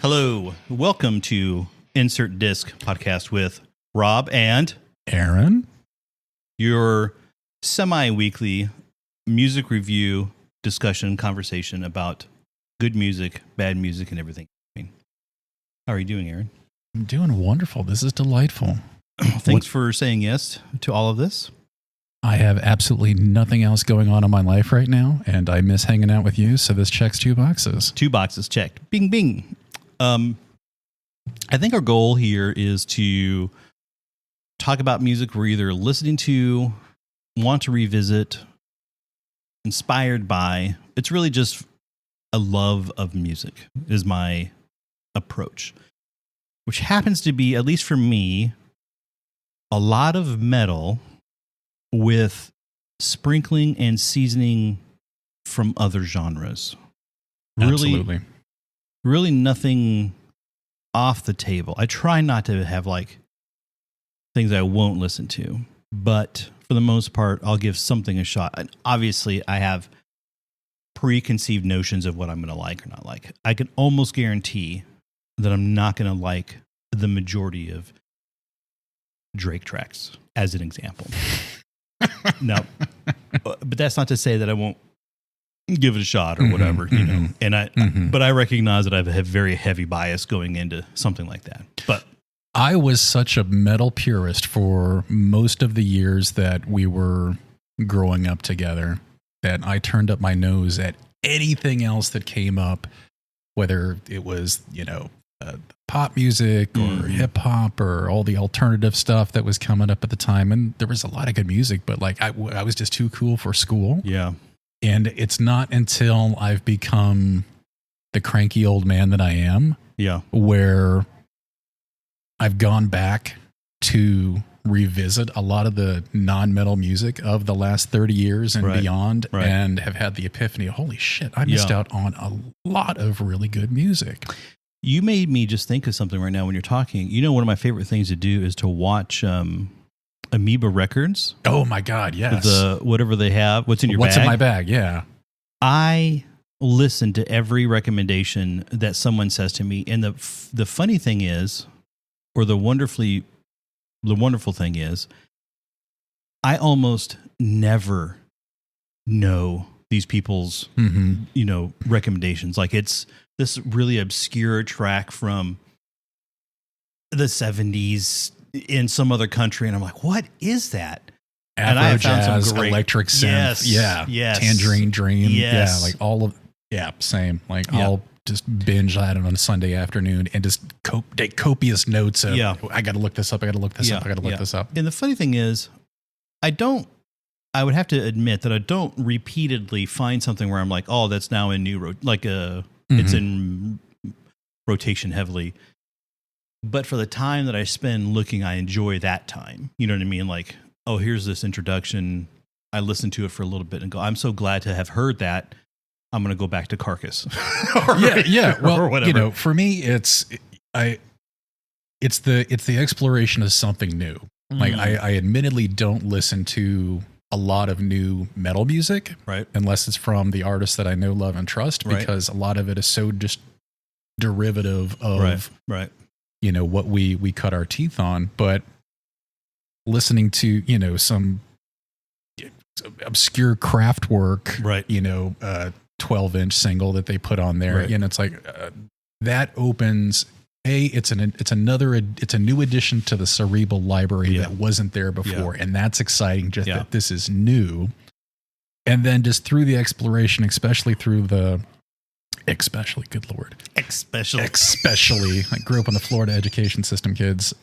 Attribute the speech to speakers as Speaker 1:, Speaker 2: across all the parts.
Speaker 1: Hello, welcome to Insert Disc podcast with Rob and
Speaker 2: Aaron,
Speaker 1: your semi-weekly music review discussion conversation about good music, bad music, and everything. How are you doing, Aaron?
Speaker 2: I'm doing wonderful. This is delightful.
Speaker 1: Thanks for saying yes to all of this.
Speaker 2: I have absolutely nothing else going on in my life right now, and I miss hanging out with you, so this checks 2 boxes.
Speaker 1: 2 boxes checked. Bing, bing. I think our goal here is to talk about music we're either listening to, want to revisit, inspired by. It's really just a love of music is my approach, which happens to be, at least for me, a lot of metal with sprinkling and seasoning from other genres.
Speaker 2: Absolutely.
Speaker 1: Really nothing off the table. I try not to have like things I won't listen to, but for the most part, I'll give something a shot. And obviously, I have preconceived notions of what I'm going to like or not like. I can almost guarantee that I'm not going to like the majority of Drake tracks, as an example. No, but that's not to say that I won't give it a shot or whatever, you know. And but I recognize that I have a very heavy bias going into something like that. But
Speaker 2: I was such a metal purist for most of the years that we were growing up together that I turned up my nose at anything else that came up, whether it was, pop music or hip hop or all the alternative stuff that was coming up at the time. And there was a lot of good music, but like I was just too cool for school.
Speaker 1: Yeah.
Speaker 2: And it's not until I've become the cranky old man that I am, where I've gone back to revisit a lot of the non-metal music of the last 30 years and beyond, and have had the epiphany, holy shit, I missed out on a lot of really good music.
Speaker 1: You made me just think of something right now when you're talking. You know, one of my favorite things to do is to watch Amoeba Records.
Speaker 2: Oh my God, yes.
Speaker 1: Whatever they have. What's in your bag?
Speaker 2: What's in my bag, yeah. I
Speaker 1: listen to every recommendation that someone says to me. And the funny thing is, or the wonderful thing is, I almost never know these people's, recommendations. Like it's this really obscure track from the 70s in some other country. And I'm like, what is that?
Speaker 2: Afro
Speaker 1: and I have
Speaker 2: jazz,
Speaker 1: found some great,
Speaker 2: electric synth. Yes. Tangerine Dream.
Speaker 1: Yes.
Speaker 2: Yeah. Like all of, same. Like I'll just binge that on a Sunday afternoon and just take copious notes of, I got to look this up. I got to look this up. I got to look this up.
Speaker 1: And the funny thing is, I would have to admit that I don't repeatedly find something where I'm like, oh, that's now in new, it's in rotation heavily. But for the time that I spend looking, I enjoy that time. You know what I mean? Like, oh, here's this introduction. I listen to it for a little bit and go, I'm so glad to have heard that. I'm going to go back to Carcass.
Speaker 2: Well,
Speaker 1: whatever.
Speaker 2: For me, it's the exploration of something new. Like I admittedly don't listen to a lot of new metal music, unless it's from the artists that I know, love, and trust, because a lot of it is so just derivative of what we cut our teeth on. But listening to some obscure Kraftwerk, 12-inch single that they put on there, and it's like that opens. It's a new addition to the Cerebral library that wasn't there before, and that's exciting. Just that this is new, and then just through the exploration, especially, good Lord, especially. I grew up on the Florida education system, kids.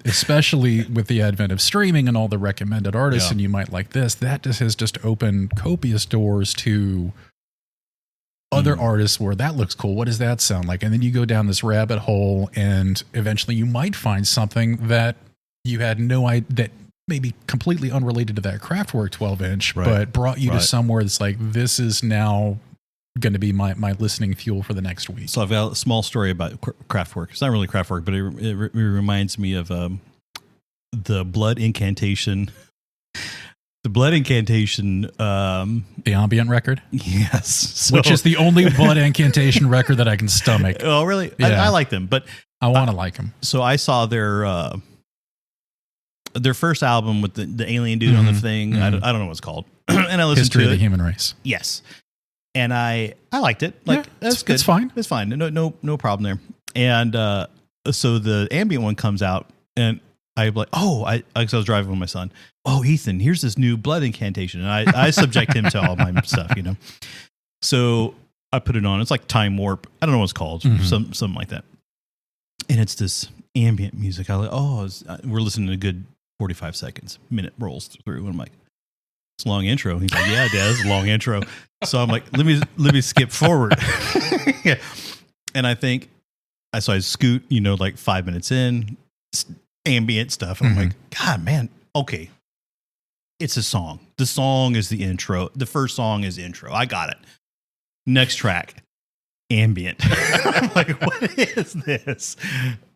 Speaker 2: Especially with the advent of streaming and all the recommended artists, and you might like this. That has just opened copious doors to other artists where that looks cool. What does that sound like? And then you go down this rabbit hole, and eventually you might find something that you had no idea, that maybe completely unrelated to that Kraftwerk 12-inch, but brought you to somewhere that's like, this is now going to be my listening fuel for the next week.
Speaker 1: So I've got a small story about Kraftwerk. It's not really Kraftwerk, but it reminds me of the Blood Incantation The blood incantation.
Speaker 2: The ambient record?
Speaker 1: Yes. So,
Speaker 2: which is the only blood incantation record that I can stomach.
Speaker 1: Oh, really?
Speaker 2: Yeah.
Speaker 1: I like them, but
Speaker 2: I want to like them.
Speaker 1: So I saw their first album with the alien dude on the thing. I don't know what it's called. And I listened
Speaker 2: History
Speaker 1: to
Speaker 2: of the Human Race.
Speaker 1: Yes. And I liked it. Like, that's good.
Speaker 2: It's fine.
Speaker 1: It's fine. No problem there. And so the ambient one comes out, and I'm like, I was driving with my son. Oh, Ethan, here's this new blood incantation. And I subject him to all my stuff, you know. So I put it on. It's like Time Warp. I don't know what it's called. Something like that. And it's this ambient music. We're listening to a good 45 seconds. Minute rolls through. And I'm like, it's a long intro. He's like, yeah, Dad, it's a long intro. So I'm like, let me skip forward. Yeah. And I think, so I scoot, like 5 minutes in, ambient stuff. And I'm like, God, man, okay. It's a song. The song is the intro. The first song is intro. I got it. Next track, ambient. I'm like, what is this?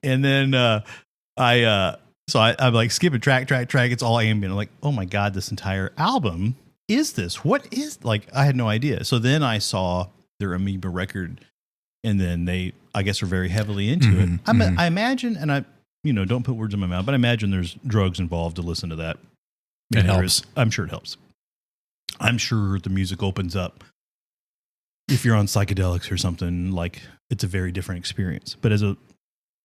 Speaker 1: And then I'm like, skip it, track. It's all ambient. I'm like, oh my God, this entire album is this? What is, like, I had no idea. So then I saw their Amoeba record, and then they, I guess, are very heavily into it. I imagine, and I, don't put words in my mouth, but I imagine there's drugs involved to listen to that.
Speaker 2: It helps.
Speaker 1: I'm sure it helps. I'm sure the music opens up. If you're on psychedelics or something, like, it's a very different experience. But as a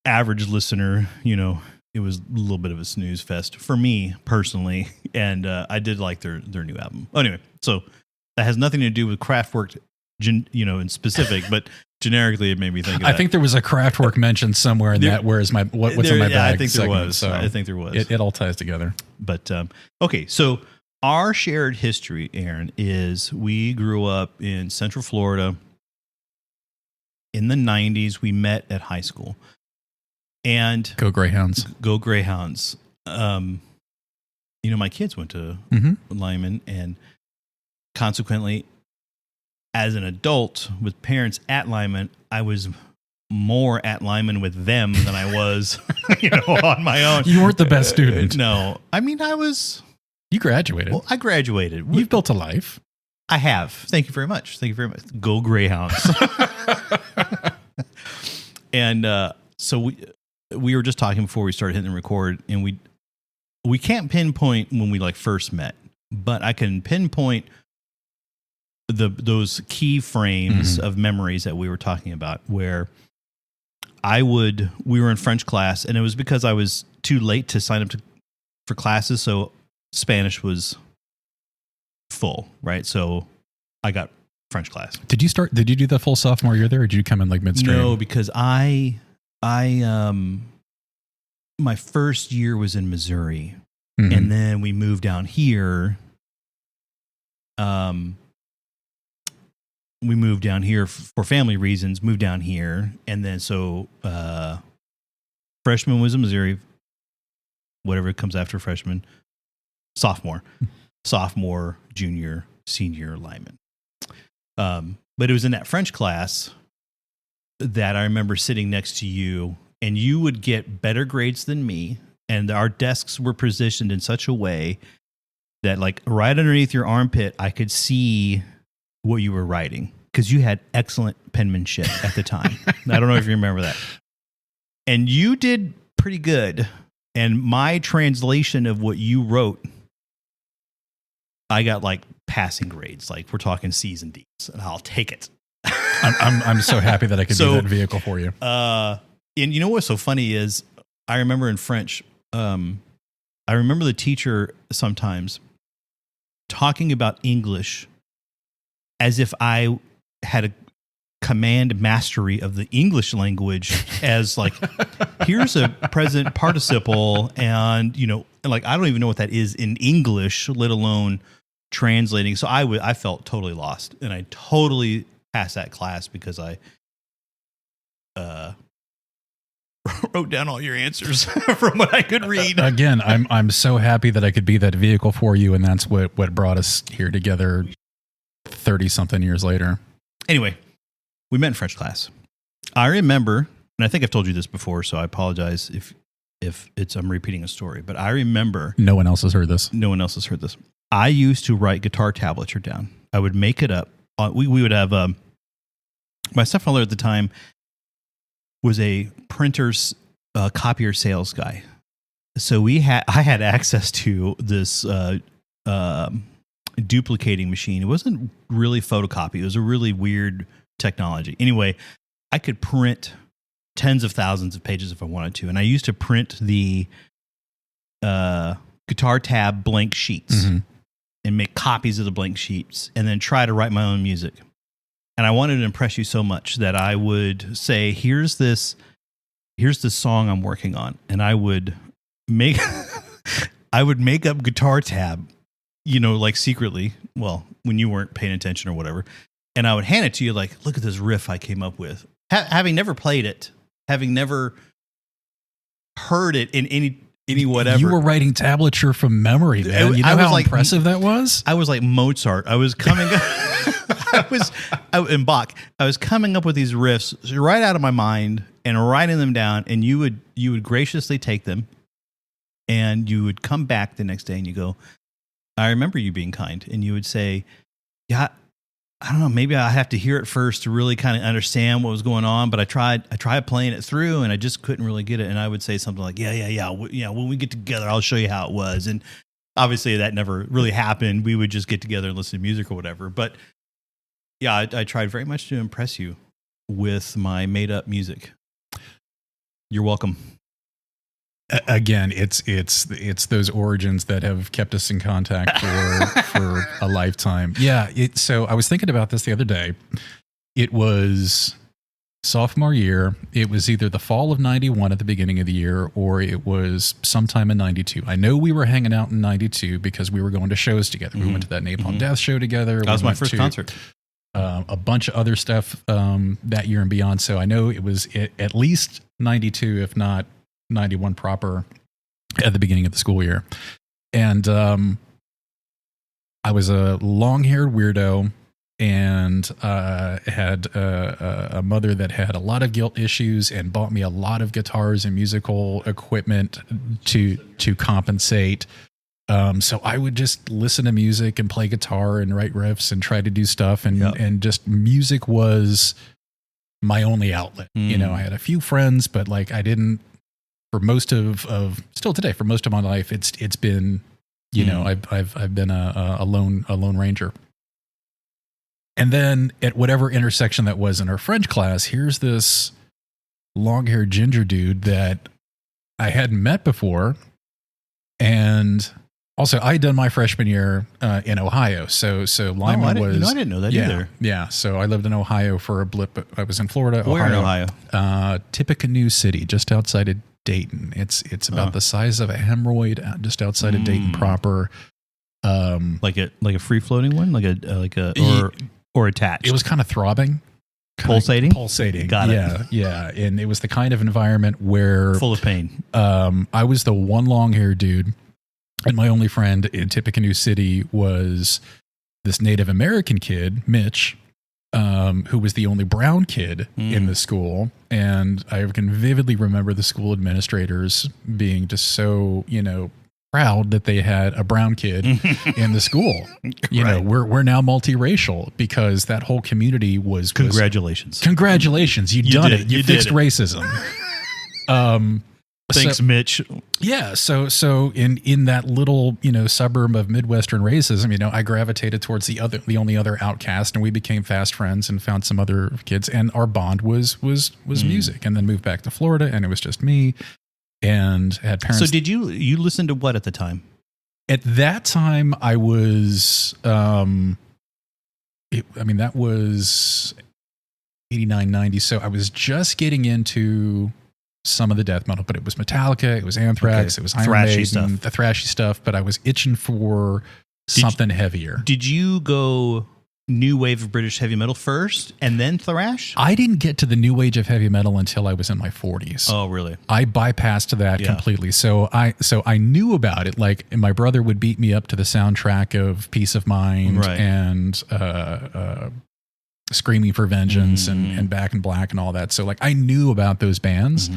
Speaker 1: average listener, it was a little bit of a snooze fest for me personally. And I did like their new album. Anyway, so that has nothing to do with Kraftwerk, in specific, but generically it made me think of that.
Speaker 2: I think there was a Kraftwerk mentioned somewhere in that. Where's my what's in my bag?
Speaker 1: I think
Speaker 2: segment,
Speaker 1: there was.
Speaker 2: So
Speaker 1: I think there was.
Speaker 2: It all ties together.
Speaker 1: But okay, so our shared history, Aaron, is we grew up in Central Florida in the 90s. We met at high school. And
Speaker 2: Go Greyhounds.
Speaker 1: Go Greyhounds. My kids went to Lyman, and consequently, as an adult with parents at Lyman, I was more at Lyman with them than I was, on my own.
Speaker 2: You weren't the best student.
Speaker 1: No. I mean, I was.
Speaker 2: You graduated.
Speaker 1: Well, I graduated.
Speaker 2: You've built a life.
Speaker 1: I have. Thank you very much. Go Greyhounds. And so we were just talking before we started hitting record, and we can't pinpoint when we first met, but I can pinpoint those key frames of memories that we were talking about, where we were in French class, and it was because I was too late to sign up for classes, so Spanish was full, right? So I got French class. Did you
Speaker 2: do the full sophomore year there, or did you come in midstream?
Speaker 1: No, because I my first year was in Missouri, and then we moved down here. We moved down here for family reasons, and then so freshman was in Missouri, whatever comes after freshman, sophomore, junior, senior, Lyman. But it was in that French class that I remember sitting next to you, and you would get better grades than me, and our desks were positioned in such a way that, right underneath your armpit, I could see what you were writing, because you had excellent penmanship at the time. I don't know if you remember that. And you did pretty good. And my translation of what you wrote, I got passing grades. We're talking C's and D's, and I'll take it.
Speaker 2: I'm so happy that I could be that vehicle for you.
Speaker 1: And you know what's so funny is, I remember in French, I remember the teacher sometimes talking about English as if I had a command mastery of the English language, as here's a present participle, and I don't even know what that is in English, let alone translating. So I felt totally lost, and I totally passed that class because I wrote down all your answers from what I could read.
Speaker 2: Again, I'm so happy that I could be that vehicle for you, and that's what brought us here together 30-something years later.
Speaker 1: Anyway, we met in French class. I remember, and I think I've told you this before, so I apologize if I'm repeating a story, but I remember.
Speaker 2: No one else has heard this.
Speaker 1: I used to write guitar tablature down. I would make it up. We would have my stepfather at the time was a printer's copier sales guy. So I had access to this duplicating machine. It wasn't really photocopy. It was a really weird technology. Anyway, I could print tens of thousands of pages if I wanted to. And I used to print the guitar tab blank sheets and make copies of the blank sheets and then try to write my own music. And I wanted to impress you so much that I would say, here's the song I'm working on. And I would make up guitar tab, like secretly, well, when you weren't paying attention or whatever. And I would hand it to you like, look at this riff I came up with. Having never played it, having never heard it in any whatever.
Speaker 2: You were writing tablature from memory, man. You know how impressive that was?
Speaker 1: I was like Mozart. I was coming up. In Bach. I was coming up with these riffs right out of my mind and writing them down. And you would graciously take them, and you would come back the next day and you go, I remember you being kind. And you would say, yeah, I don't know, maybe I have to hear it first to really kind of understand what was going on. But I tried playing it through and I just couldn't really get it. And I would say something like, yeah. When we get together, I'll show you how it was. And obviously that never really happened. We would just get together and listen to music or whatever. But yeah, I tried very much to impress you with my made up music. You're welcome.
Speaker 2: Again, it's those origins that have kept us in contact for a lifetime. Yeah. So I was thinking about this the other day. It was sophomore year. It was either the fall of 91 at the beginning of the year, or it was sometime in 92. I know we were hanging out in 92 because we were going to shows together. We went to that Napalm Death show together.
Speaker 1: That was my first concert.
Speaker 2: A bunch of other stuff that year and beyond. So I know it was at least 92, if not 91 proper, at the beginning of the school year. And I was a long-haired weirdo and had a mother that had a lot of guilt issues and bought me a lot of guitars and musical equipment to compensate. So I would just listen to music and play guitar and write riffs and try to do stuff. And just music was my only outlet. I had a few friends, but like I didn't, for most of still today, for most of my life, it's been, I've been a lone ranger. And then at whatever intersection that was in our French class, here's this long-haired ginger dude that I hadn't met before. And also, I had done my freshman year in Ohio, so Lyman was.
Speaker 1: I didn't know that either.
Speaker 2: Yeah, so I lived in Ohio for a blip. But I was in Florida.
Speaker 1: Where in Ohio?
Speaker 2: Tippecanoe City, just outside of Dayton. It's about the size of a hemorrhoid, just outside of Dayton proper.
Speaker 1: Like a free floating one, or attached.
Speaker 2: It was kind of throbbing.
Speaker 1: Pulsating?
Speaker 2: Pulsating.
Speaker 1: Got it.
Speaker 2: Yeah. And it was the kind of environment where
Speaker 1: full of pain.
Speaker 2: I was the one long-haired dude. And my only friend in Tippecanoe City was this Native American kid, Mitch, who was the only brown kid in the school. And I can vividly remember the school administrators being just so, proud that they had a brown kid in the school. We're now multiracial because that whole community was
Speaker 1: Congratulations.
Speaker 2: You done it. You fixed racism.
Speaker 1: Thanks, Mitch.
Speaker 2: Yeah. So in that little, suburb of Midwestern racism, I gravitated towards the only other outcast, and we became fast friends and found some other kids, and our bond was music, and then moved back to Florida, and it was just me, and had parents.
Speaker 1: So did you listen to what at the time?
Speaker 2: At that time, I was, that was 89, 90. So I was just getting into some of the death metal, but it was Metallica, it was Anthrax, it was Iron Maiden, the thrashy stuff, but I was itching for something heavier.
Speaker 1: Did you go new wave of British heavy metal first and then thrash?
Speaker 2: I didn't get to the new age of heavy metal until I was in my 40s.
Speaker 1: Oh, really?
Speaker 2: I bypassed that completely. So I knew about it. Like my brother would beat me up to the soundtrack of Peace of Mind and Screaming for Vengeance and Back in Black and all that. So like I knew about those bands,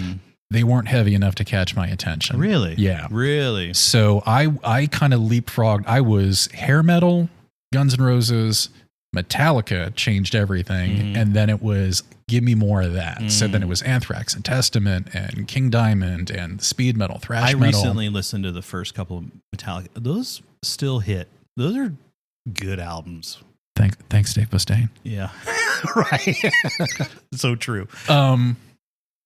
Speaker 2: they weren't heavy enough to catch my attention.
Speaker 1: Really?
Speaker 2: Yeah.
Speaker 1: Really?
Speaker 2: So I kind of leapfrogged. I was hair metal, Guns N' Roses, Metallica changed everything. And then it was, give me more of that. So then it was Anthrax and Testament and King Diamond and speed metal, thrash metal.
Speaker 1: I recently listened to the first couple of Metallica. Those still hit. Those are good albums.
Speaker 2: Thanks, Dave Mustaine.
Speaker 1: Yeah. Right. So true.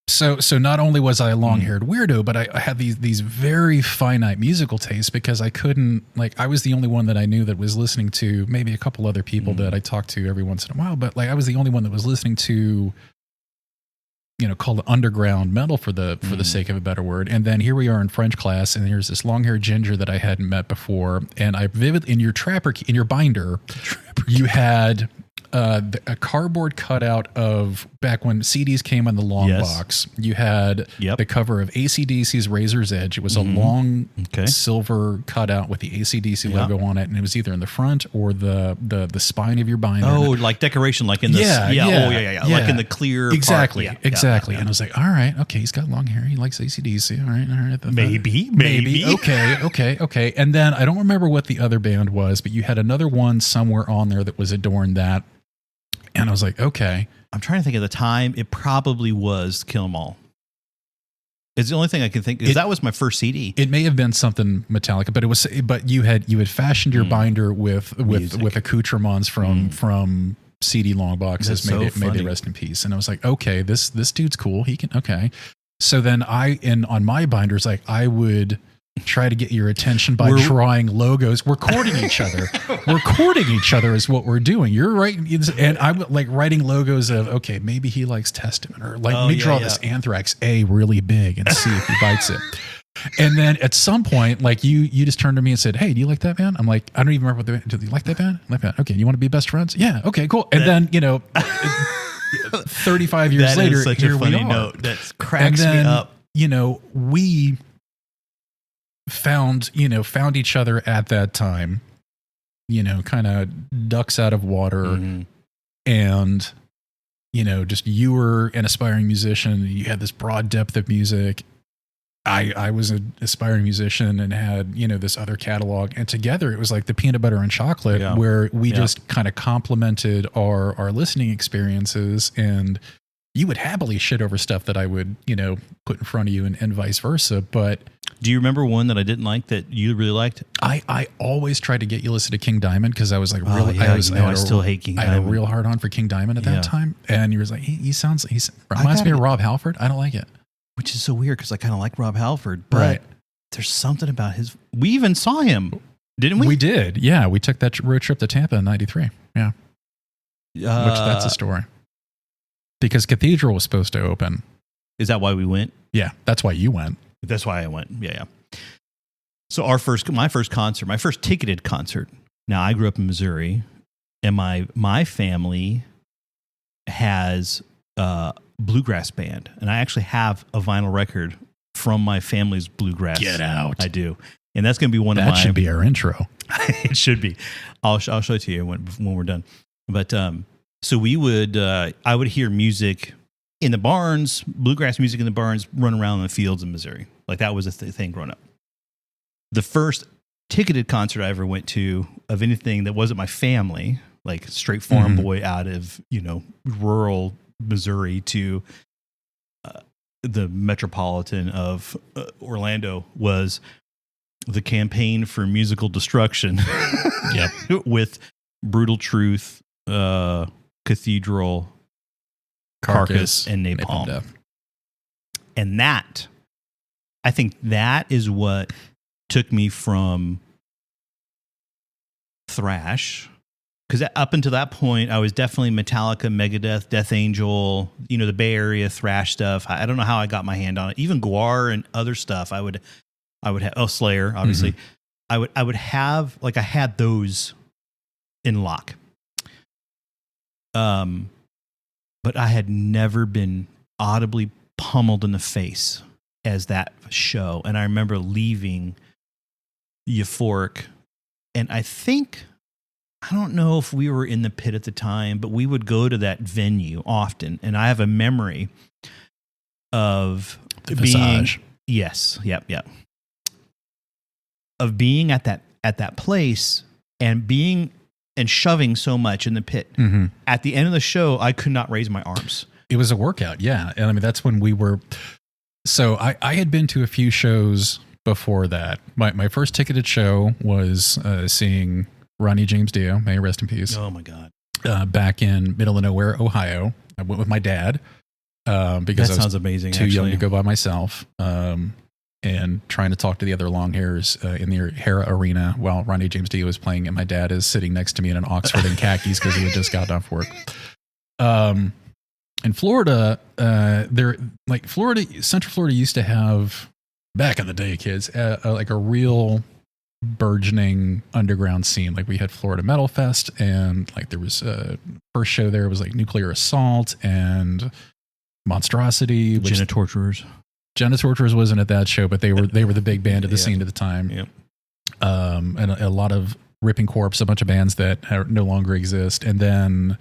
Speaker 2: So not only was I a long-haired weirdo, but I had these very finite musical tastes because I couldn't, like, I was the only one that I knew that was listening to, maybe a couple other people that I talked to every once in a while, but like I was the only one that was listening to, you know, called underground metal for the sake of a better word. And then here we are in French class, and here's this long-haired ginger that I hadn't met before, and I vividly in your binder, you had a cardboard cutout of back when CDs came in the long box. You had the cover of AC/DC's Razor's Edge. It was a long silver cutout with the AC/DC logo on it, and it was either in the front or the spine of your binder.
Speaker 1: Oh, like decoration, like in the like in the clear
Speaker 2: exactly
Speaker 1: part.
Speaker 2: And I was like, all right, okay, he's got long hair, he likes AC/DC. All right.
Speaker 1: Maybe.
Speaker 2: Okay. And then I don't remember what the other band was, but you had another one somewhere on there that was adorned that. And I was like, okay.
Speaker 1: I'm trying to think at the time. It probably was Kill 'Em All. It's the only thing I can think, because that was my first CD.
Speaker 2: It may have been something Metallica, but you had fashioned your binder with accoutrements from CD long boxes. May they rest in peace. And I was like, okay, this dude's cool. He can, okay. So then on my binders, like I would try to get your attention by drawing logos. We're courting each other. We're courting each other is what we're doing. You're writing, and I'm like writing logos of, okay, maybe he likes Testament, or like, let me draw this Anthrax A really big and see if he bites it. And then at some point, like you just turned to me and said, hey, do you like that band? I'm like, I don't even remember do you like that band? I like that. Okay. You want to be best friends? Yeah. Okay, cool. And then, 35 years later,
Speaker 1: is such
Speaker 2: here
Speaker 1: a funny
Speaker 2: we are.
Speaker 1: note that cracks me up.
Speaker 2: We found each other at that time, kind of ducks out of water. And, just you were an aspiring musician. You had this broad depth of music. I was an aspiring musician and had, this other catalog. And together it was like the peanut butter and chocolate where we just kind of complemented our listening experiences, and you would happily shit over stuff that I would, put in front of you and vice versa. But
Speaker 1: do you remember one that I didn't like that you really liked?
Speaker 2: I always tried to get you to listen to King Diamond because I was like,
Speaker 1: I still hate King Diamond.
Speaker 2: I had a real hard on for King Diamond at that time. And you were like, he reminds me of Rob Halford. I don't like it.
Speaker 1: Which is so weird because I kind of like Rob Halford, but there's something about we even saw him, didn't we?
Speaker 2: We did. Yeah. We took that road trip to Tampa in 93. Yeah. Which that's a story. Because Cathedral was supposed to open.
Speaker 1: Is that why we went?
Speaker 2: Yeah. That's why you went.
Speaker 1: That's why I went. Yeah. So my first ticketed concert. Now I grew up in Missouri, and my family has bluegrass band, and I actually have a vinyl record from my family's bluegrass.
Speaker 2: Get out!
Speaker 1: I do, and that's going to be one of my.
Speaker 2: That should be our intro.
Speaker 1: It should be. I'll show it to you when we're done. But so we would, I would hear music in the barns, bluegrass music in the barns, run around in the fields in Missouri. Like that was a thing growing up. The first ticketed concert I ever went to of anything that wasn't my family, like straight farm boy out of rural Missouri to the metropolitan of Orlando, was the Campaign for Musical Destruction. With Brutal Truth, Cathedral, Carcass, and Napalm Death. And that, I think that is what took me from thrash. Because up until that point, I was definitely Metallica, Megadeth, Death Angel, the Bay Area thrash stuff. I don't know how I got my hand on it. Even Gwar and other stuff, I would have, Slayer, obviously. I would have, like, I had those in lock. But I had never been audibly pummeled in the face as that show. And I remember leaving euphoric. And I don't know if we were in the pit at the time, but we would go to that venue often. And I have a memory of
Speaker 2: The
Speaker 1: being,
Speaker 2: visage.
Speaker 1: yes, yep, of being at that place and shoving so much in the pit.
Speaker 2: Mm-hmm.
Speaker 1: At the end of the show, I could not raise my arms.
Speaker 2: It was a workout, yeah. And I mean, that's when we were. So I had been to a few shows before that. My first ticketed show was seeing Ronnie James Dio, may he rest in peace.
Speaker 1: Oh my God.
Speaker 2: Back in middle of nowhere, Ohio. I went with my dad because
Speaker 1: That sounds amazing.
Speaker 2: too young to go by myself. And trying to talk to the other long hairs in the Hera Arena while Ronnie James Dio was playing, and my dad is sitting next to me in an Oxford and khakis because he had just gotten off work. In Florida, Central Florida used to have, back in the day, kids, like a real burgeoning underground scene. Like we had Florida Metal Fest, and like there was first show there was like Nuclear Assault and Monstrosity,
Speaker 1: Jenna Torturers.
Speaker 2: Jenna Torturers wasn't at that show, but they were the big band of the scene at the time.
Speaker 1: Yep.
Speaker 2: And a lot of Ripping Corpse, a bunch of bands that no longer exist. And then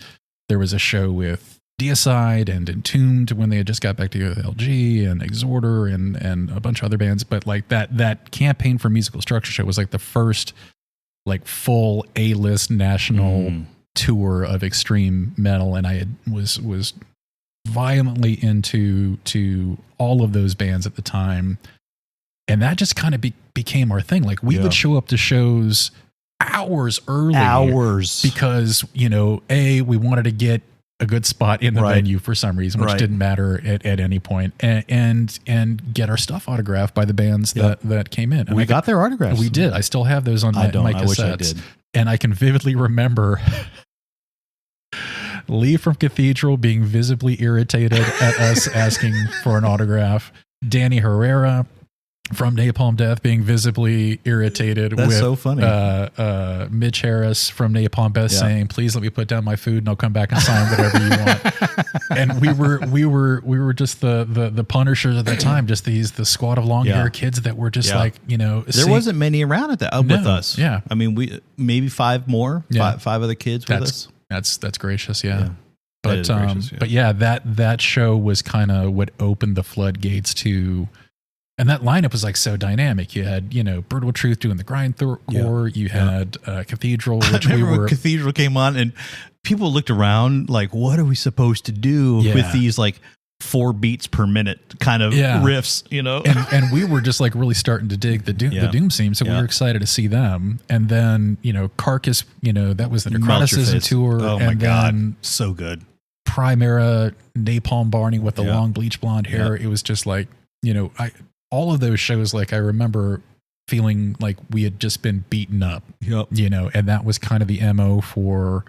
Speaker 2: there was a show with Deicide and Entombed when they had just got back together with LG and Exhorder and a bunch of other bands. But like that Campaign for Musical Structure show was like the first like full A-list national tour of extreme metal, and I was violently into all of those bands at the time, and that just kind of became our thing. Like we would show up to shows hours early, because we wanted to get a good spot in the venue for some reason, which didn't matter at any point, and get our stuff autographed by the bands that came in. And
Speaker 1: we got their autographs.
Speaker 2: We did. I still have those on my cassettes.
Speaker 1: I wish I did.
Speaker 2: And I can vividly remember Lee from Cathedral being visibly irritated at us asking for an autograph. Danny Herrera from Napalm Death being visibly irritated.
Speaker 1: That's
Speaker 2: with
Speaker 1: so funny.
Speaker 2: Mitch Harris from Napalm Death saying, "Please let me put down my food and I'll come back and sign whatever you want." And we were just the punishers at the time, just the squad of long hair kids that were just like,
Speaker 1: there wasn't many around at that with us.
Speaker 2: Yeah.
Speaker 1: I mean, we maybe five more, five other kids with us.
Speaker 2: That's gracious, yeah.
Speaker 1: But
Speaker 2: but yeah, that show was kind of what opened the floodgates to, and that lineup was like so dynamic. You had Brutal Truth doing the grindcore. You had Cathedral, which when
Speaker 1: Cathedral came on, and people looked around like, "What are we supposed to do with these like 4 beats per minute kind of riffs?"
Speaker 2: And we were just like really starting to dig the doom scene, so we were excited to see them. And then Carcass, that was the Necroticism tour.
Speaker 1: Oh my God, so good.
Speaker 2: Primera, Napalm Barney with the long bleach blonde hair. It was just like, all of those shows, like I remember feeling like we had just been beaten up, and that was kind of the MO for,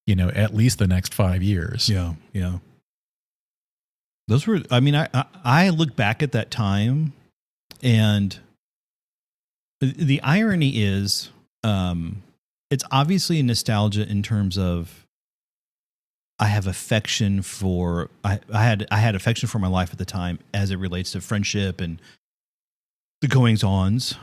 Speaker 2: at least the next 5 years.
Speaker 1: Yeah. Those were, I mean, I look back at that time, and the irony is, it's obviously a nostalgia in terms of, I have affection for, I had affection for my life at the time as it relates to friendship and the goings-ons.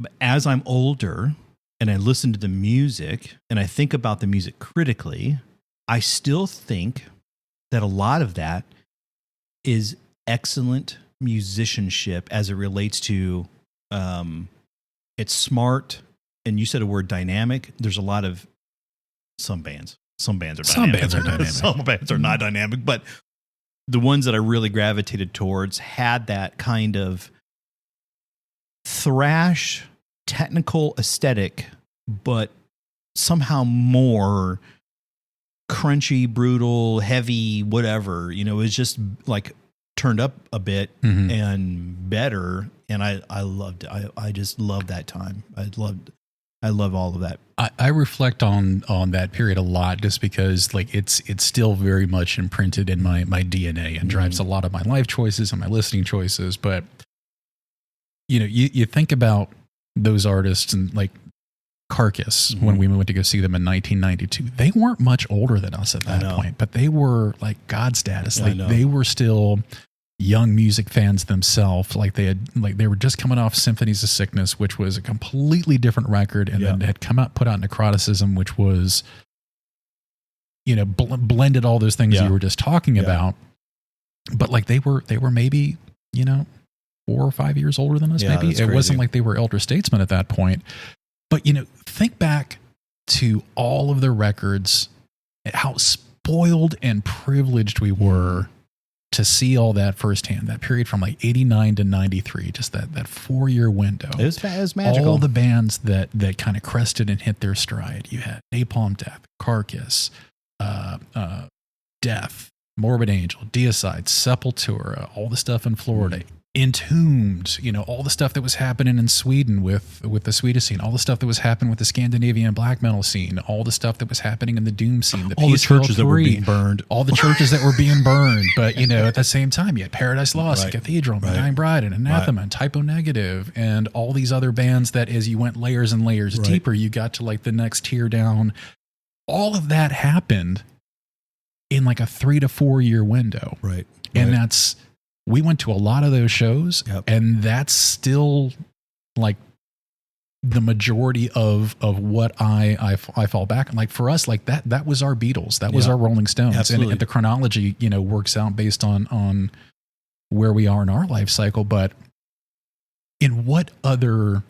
Speaker 1: But as I'm older and I listen to the music and I think about the music critically, I still think that a lot of that is excellent musicianship as it relates to, it's smart. And you said a word, dynamic. There's a lot of some bands are dynamic. Some bands are not dynamic, but the ones that I really gravitated towards had that kind of thrash, technical aesthetic, but somehow more crunchy, brutal, heavy, whatever. It was just like turned up a bit and better. And I loved it. I just loved that time. I love all of that.
Speaker 2: I reflect on that period a lot, just because like it's still very much imprinted in my DNA and drives a lot of my life choices and my listening choices. But you think about those artists, and like Carcass, when we went to go see them in 1992, they weren't much older than us at that point, but they were like God status. Like they were still young music fans themselves. Like they were just coming off Symphonies of Sickness, which was a completely different record, and then had put out Necroticism, which was, blended all those things you were just talking about. but like they were maybe, 4 or 5 years older than us.
Speaker 1: Yeah,
Speaker 2: maybe it wasn't like they were elder statesmen at that point. But think back to all of the records, how spoiled and privileged we were to see all that firsthand. That period from like 89 to 93, just that 4-year window.
Speaker 1: It was magical.
Speaker 2: All the bands that kind of crested and hit their stride. You had Napalm Death, Carcass, Death, Morbid Angel, Deicide, Sepultura, all the stuff in Florida, Entombed, all the stuff that was happening in Sweden with the Swedish scene, all the stuff that was happening with the Scandinavian black metal scene, all the stuff that was happening in the Doom scene,
Speaker 1: all the churches that were being burned,
Speaker 2: all the churches that were being burned. But at the same time, you had Paradise Lost, and Cathedral, and Dying Bride, and Anathema, and Typo Negative, and all these other bands that, as you went layers and layers deeper, you got to like the next tier down. All of that happened in like a 3 to 4 year window, and we went to a lot of those shows, and that's still like the majority of what I fall back on. Like for us, like that was our Beatles, that was our Rolling Stones, and the chronology works out based on where we are in our life cycle. But in what other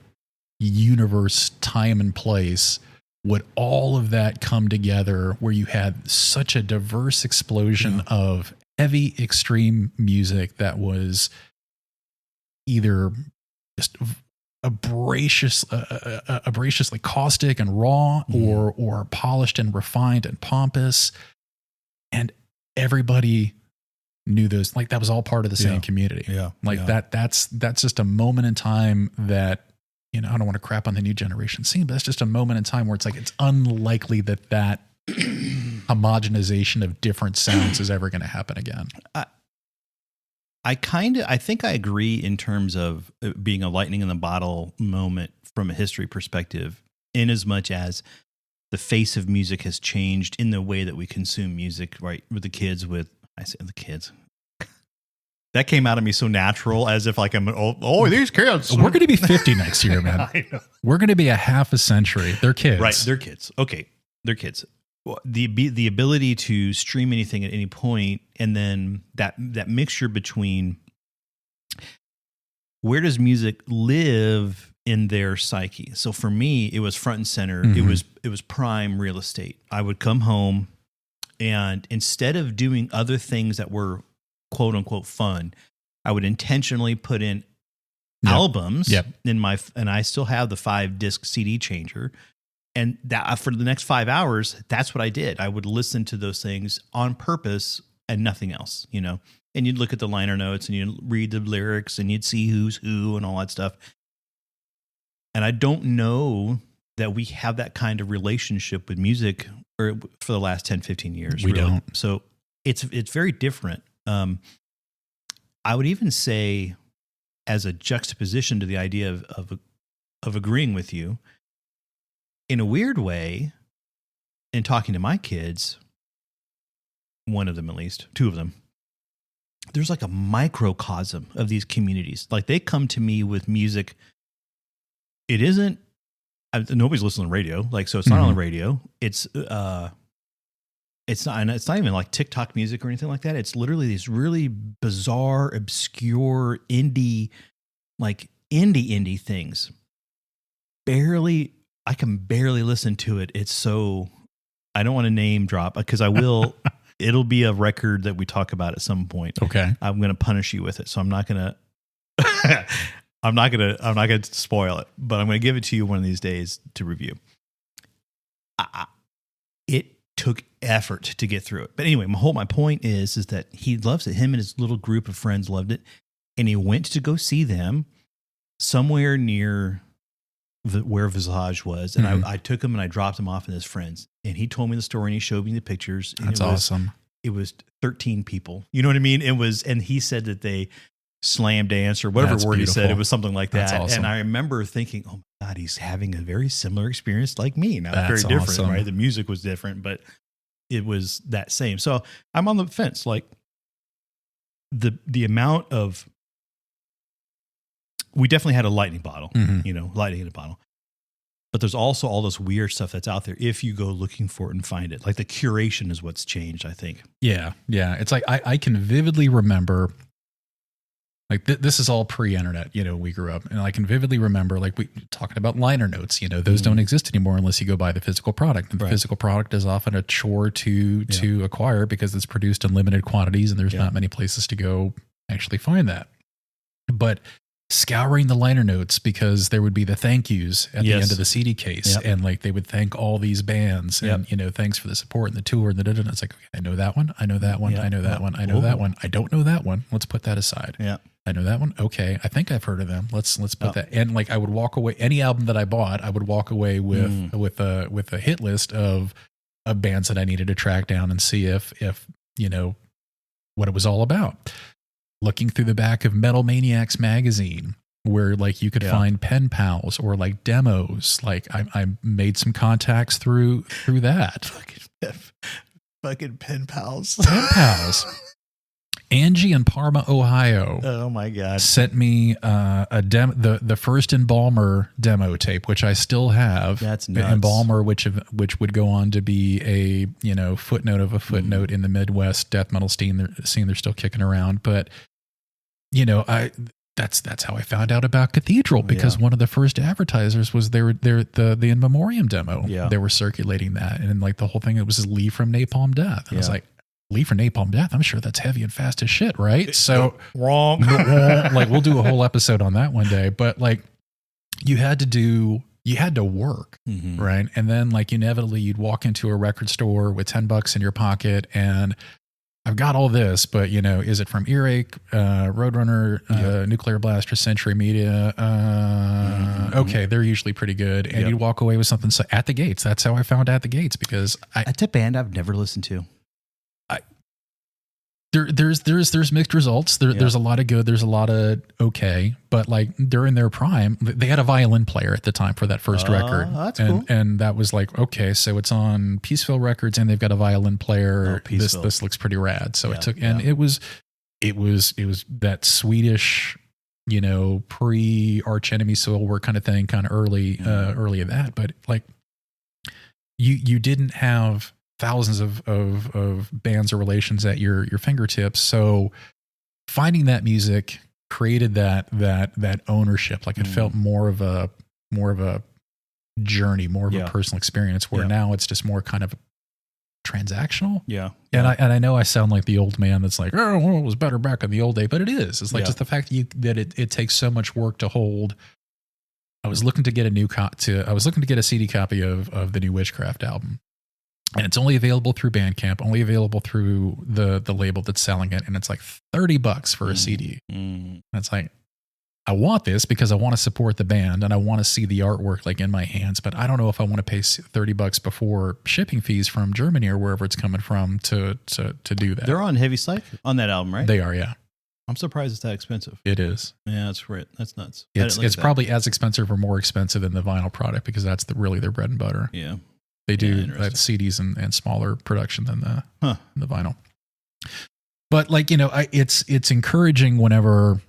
Speaker 2: universe, time, and place would all of that come together where you had such a diverse explosion of heavy extreme music that was either just abrasively caustic and raw, or polished and refined and pompous, and everybody knew those. Like that was all part of the same community. That's just a moment in time that I don't want to crap on the new generation scene, but that's just a moment in time where it's like it's unlikely that homogenization of different sounds is ever going to happen again.
Speaker 1: I think I agree in terms of it being a lightning in the bottle moment from a history perspective, in as much as the face of music has changed in the way that we consume music, right? With the kids, I say the kids. That came out of me so natural, as if like I'm these kids.
Speaker 2: We're going to be 50 next year, man.
Speaker 1: I know.
Speaker 2: We're going to be a half a century. They're kids.
Speaker 1: Right, they're kids. Okay, they're kids. The ability to stream anything at any point, and then that mixture between where does music live in their psyche. So for me, it was front and center. It was prime real estate. I would come home, and instead of doing other things that were quote unquote fun, I would intentionally put in albums in my, and I still have the 5-disc CD changer. And that for the next 5 hours, that's what I did. I would listen to those things on purpose and nothing else, And you'd look at the liner notes and you'd read the lyrics and you'd see who's who and all that stuff. And I don't know that we have that kind of relationship with music for the last 10, 15 years.
Speaker 2: We don't.
Speaker 1: So it's very different. I would even say, as a juxtaposition to the idea of agreeing with you, in a weird way, in talking to my kids, one of them at least, 2 of them, there's like a microcosm of these communities. Like they come to me with music. It isn't, nobody's listening to radio. Like, so it's not on the radio. It's not even like TikTok music or anything like that. It's literally these really bizarre, obscure indie things. I can barely listen to it. It's so, I don't want to name drop because I will. It'll be a record that we talk about at some point.
Speaker 2: Okay.
Speaker 1: I'm going to punish you with it. So I'm not going to, I'm not going to spoil it, but I'm going to give it to you one of these days to review. It took effort to get through it. But anyway, my point is that he loves it. Him and his little group of friends loved it. And he went to go see them somewhere near where Visage was. And I took him and I dropped him off with his friends. And he told me the story and he showed me the pictures. And
Speaker 2: That's awesome.
Speaker 1: It was 13 people. You know what I mean? And he said that they slam dance or whatever word he said. It was something like that.
Speaker 2: Awesome.
Speaker 1: And I remember thinking, oh my God, he's having a very similar experience like me. Now,
Speaker 2: That's
Speaker 1: very different,
Speaker 2: awesome.
Speaker 1: right? The music was different, but it was that same. So I'm on the fence. Like the amount of, we definitely had a lightning bottle, lightning in a bottle. but there's also all this weird stuff that's out there if you go looking for it and find it. Like the curation is what's changed, I think.
Speaker 2: Yeah. It's like I can vividly remember, like this is all pre-internet, we grew up, and I can vividly remember, like we talking about liner notes, those don't exist anymore unless you go buy the physical product. And the physical product is often a chore to acquire because it's produced in limited quantities and there's not many places to go actually find that. But scouring the liner notes, because there would be the thank yous at the end of the CD case, and like they would thank all these bands and thanks for the support and the tour and the it's like, okay, I know that one, I know that one, I know that one, I know that one, I don't know that one, let's put that aside. I know that one. Okay, I think I've heard of them. Let's put that. And like I would walk away, any album that I bought, I would walk away with a hit list of bands that I needed to track down and see if what it was all about. Looking through the back of Metal Maniacs magazine, where like you could find pen pals or like demos. Like I made some contacts through that.
Speaker 1: Fucking pen pals.
Speaker 2: Pen pals. Angie in Parma, Ohio.
Speaker 1: Oh my God! Sent
Speaker 2: me the first Embalmer demo tape, which I still have.
Speaker 1: That's nuts.
Speaker 2: Embalmer, which would go on to be a footnote of a footnote in the Midwest death metal scene. They're still kicking around, but that's how I found out about Cathedral, because one of the first advertisers was the In Memoriam demo.
Speaker 1: Yeah,
Speaker 2: they were circulating that, and like the whole thing, it was Lee from Napalm Death. And I was like, Lee for Napalm Death, I'm sure that's heavy and fast as shit, right? So
Speaker 1: wrong.
Speaker 2: Like we'll do a whole episode on that one day, but like you had to work, right? And then like inevitably you'd walk into a record store with $10 in your pocket and I've got all this, but is it from Earache, Roadrunner, Nuclear Blast, or Century Media? Okay, they're usually pretty good. And you'd walk away with something. So At the Gates, that's how I found At the Gates, because
Speaker 1: it's a band I've never listened to.
Speaker 2: There's mixed results. There's a lot of good. There's a lot of okay, but like during their prime, they had a violin player at the time for that first record.
Speaker 1: That's
Speaker 2: and,
Speaker 1: cool.
Speaker 2: And that was like, okay, so it's on Peaceville Records and they've got a violin player. This looks pretty rad. So it was that Swedish, pre Arch Enemy Soilwork kind of thing, kind of early of that. But like you didn't have thousands of bands or relations at your fingertips. So finding that music created that ownership. Like it felt more of a journey, more of a personal experience, where now it's just more kind of transactional.
Speaker 1: Yeah.
Speaker 2: And I know I sound like the old man that's like, oh, well, it was better back in the old day, but it is. It's like just the fact that it takes so much work to hold. I was looking to get a CD copy of the new Witchcraft album. And it's only available through Bandcamp, only available through the label that's selling it. And it's like $30 for a CD. And it's like, I want this because I want to support the band and I want to see the artwork like in my hands, but I don't know if I want to pay $30 before shipping fees from Germany or wherever it's coming from to do that.
Speaker 1: They're on Heavy Psych on that album, right?
Speaker 2: They are, yeah.
Speaker 1: I'm surprised it's that expensive.
Speaker 2: It is.
Speaker 1: Yeah, that's right. That's nuts.
Speaker 2: It's probably as expensive or more expensive than the vinyl product because that's really their bread and butter.
Speaker 1: Yeah.
Speaker 2: They do CDs and smaller production than the vinyl. But like, it's encouraging whenever,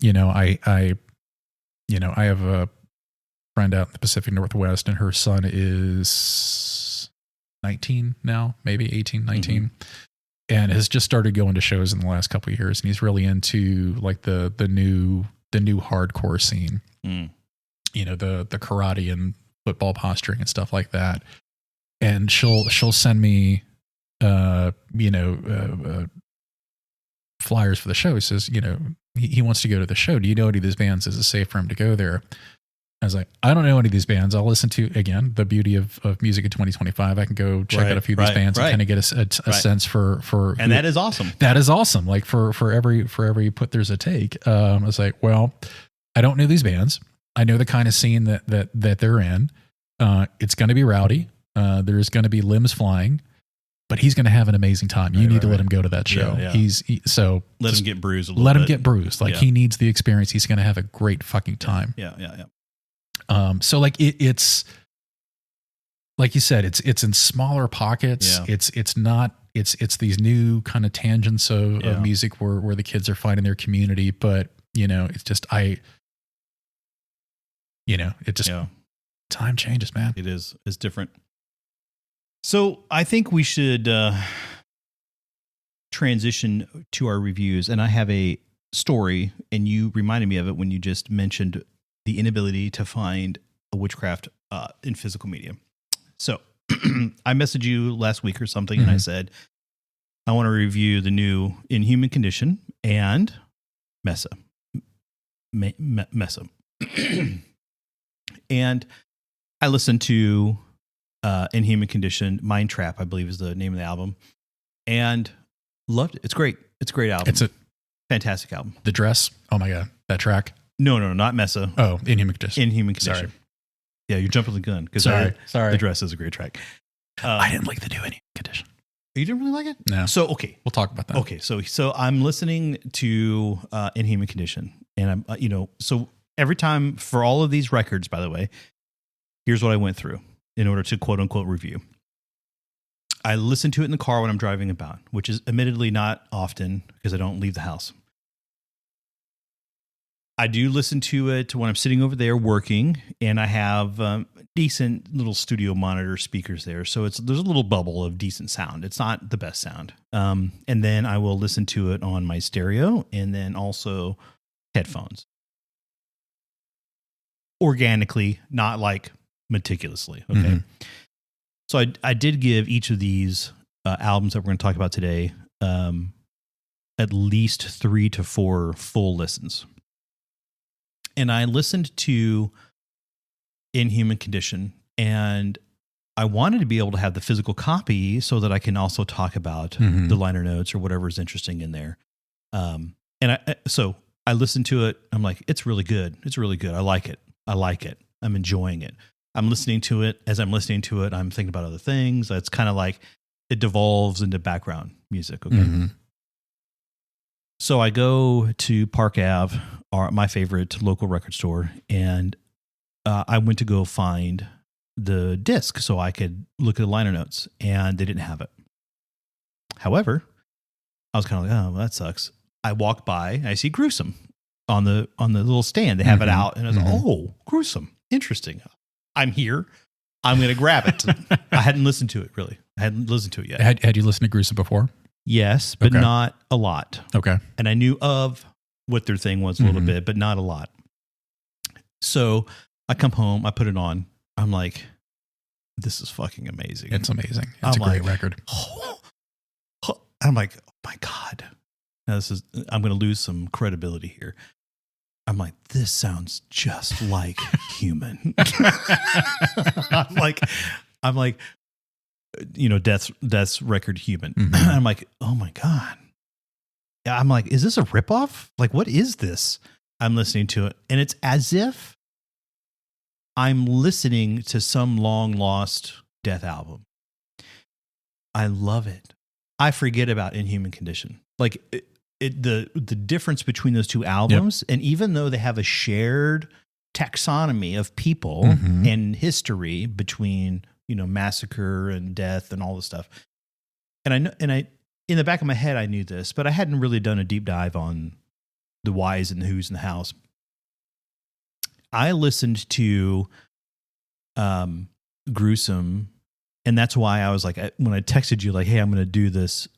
Speaker 2: I have a friend out in the Pacific Northwest and her son is 19 now, maybe 18, 19, and has just started going to shows in the last couple of years. And he's really into like the new hardcore scene, the karate and football posturing and stuff like that. And she'll send me, flyers for the show. He says, he wants to go to the show. Do you know any of these bands? Is it safe for him to go there? I was like, I don't know any of these bands. I'll listen to, again, the beauty of music in 2025. I can go check out a few of these bands and kind of get a sense for
Speaker 1: and that is awesome.
Speaker 2: That is awesome. Like for every put, there's a take. I was like, well, I don't know these bands. I know the kind of scene that they're in. It's going to be rowdy. There's going to be limbs flying, but he's going to have an amazing time. You need to let him go to that show. Yeah. So
Speaker 1: let him get bruised a little bit.
Speaker 2: Let him get bruised. Like he needs the experience. He's going to have a great fucking time.
Speaker 1: Yeah.
Speaker 2: So like it's like you said, it's in smaller pockets.
Speaker 1: Yeah.
Speaker 2: It's these new kind of tangents of music where the kids are finding their community, but it's just Time changes, man.
Speaker 1: It is. It's different. So I think we should transition to our reviews. And I have a story, and you reminded me of it when you just mentioned the inability to find a Witchcraft in physical media. So I messaged you last week or something, and I said, I want to review the new Inhuman Condition and Messa. Messa. And I listened to Inhuman Condition, Mind Trap, I believe is the name of the album, and loved it. It's great. It's a great album.
Speaker 2: It's a
Speaker 1: fantastic album.
Speaker 2: The Dress. Oh my God. That track.
Speaker 1: No, not Messa.
Speaker 2: Oh, Inhuman Condition.
Speaker 1: Inhuman Condition. Sorry. Yeah, you're jumping the gun. Because
Speaker 2: sorry.
Speaker 1: The Dress is a great track.
Speaker 2: I didn't like the new Inhuman Condition.
Speaker 1: You didn't really like it?
Speaker 2: No.
Speaker 1: So, okay.
Speaker 2: We'll talk about that.
Speaker 1: Okay. So I'm listening to Inhuman Condition, and I'm, so every time for all of these records, by the way, here's what I went through in order to quote unquote review. I listen to it in the car when I'm driving about, which is admittedly not often because I don't leave the house. I do listen to it when I'm sitting over there working, and I have decent little studio monitor speakers there. So there's a little bubble of decent sound. It's not the best sound. And then I will listen to it on my stereo and then also headphones. Organically, not like meticulously. Okay. Mm-hmm. So I did give each of these albums that we're going to talk about today at least 3 to 4 full listens. And I listened to Inhuman Condition, and I wanted to be able to have the physical copy so that I can also talk about the liner notes or whatever is interesting in there. So I listened to it. I'm like, it's really good. It's really good. I like it. I'm enjoying it. I'm listening to it. As I'm listening to it, I'm thinking about other things. It's kind of like it devolves into background music. Okay. Mm-hmm. So I go to Park Ave, my favorite local record store, and I went to go find the disc so I could look at the liner notes, and they didn't have it. However, I was kind of like, oh, well, that sucks. I walk by, and I see Gruesome on the little stand. They have it out, and I was like, oh, Gruesome, interesting. I'm here. I'm going to grab it. I hadn't listened to it, really. I hadn't listened to it yet.
Speaker 2: Had you listened to Gruesome before?
Speaker 1: Yes, but not a lot.
Speaker 2: Okay.
Speaker 1: And I knew of what their thing was a little bit, but not a lot. So I come home, I put it on. I'm like, this is fucking amazing.
Speaker 2: It's amazing. It's a great record.
Speaker 1: I'm like, oh my God. Now I'm going to lose some credibility here. I'm like, this sounds just like Human. I'm like, Death's record Human. Mm-hmm. I'm like, oh my God. I'm like, is this a ripoff? Like, what is this? I'm listening to it, and it's as if I'm listening to some long lost Death album. I love it. I forget about Inhuman Condition. Like the difference between those two albums, and even though they have a shared taxonomy of people and history between massacre and death and all this stuff. And I in the back of my head, I knew this, but I hadn't really done a deep dive on the whys and the who's in the house. I listened to Gruesome, and that's why I was like, when I texted you, like, hey, I'm going to do this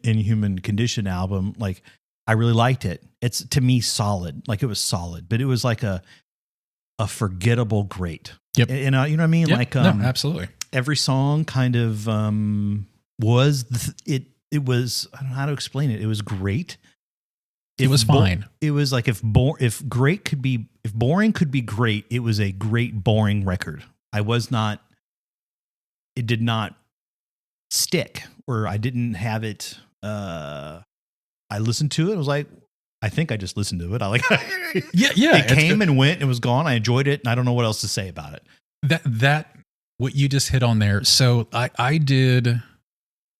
Speaker 1: Inhuman Condition album, like, I really liked it. It's, to me, solid. Like, it was solid, but it was like a forgettable great.
Speaker 2: Yep.
Speaker 1: And you know what I mean?
Speaker 2: Yep.
Speaker 1: Like,
Speaker 2: no, absolutely.
Speaker 1: Every song kind of was it was, I don't know how to explain it. It was great.
Speaker 2: It was fine.
Speaker 1: It was like if boring could be great, it was a great boring record. It did not stick, or I didn't have it. I listened to it. I was like, I think I just listened to it. I like,
Speaker 2: yeah.
Speaker 1: It came and went. It was gone. I enjoyed it, and I don't know what else to say about it.
Speaker 2: That what you just hit on there. So I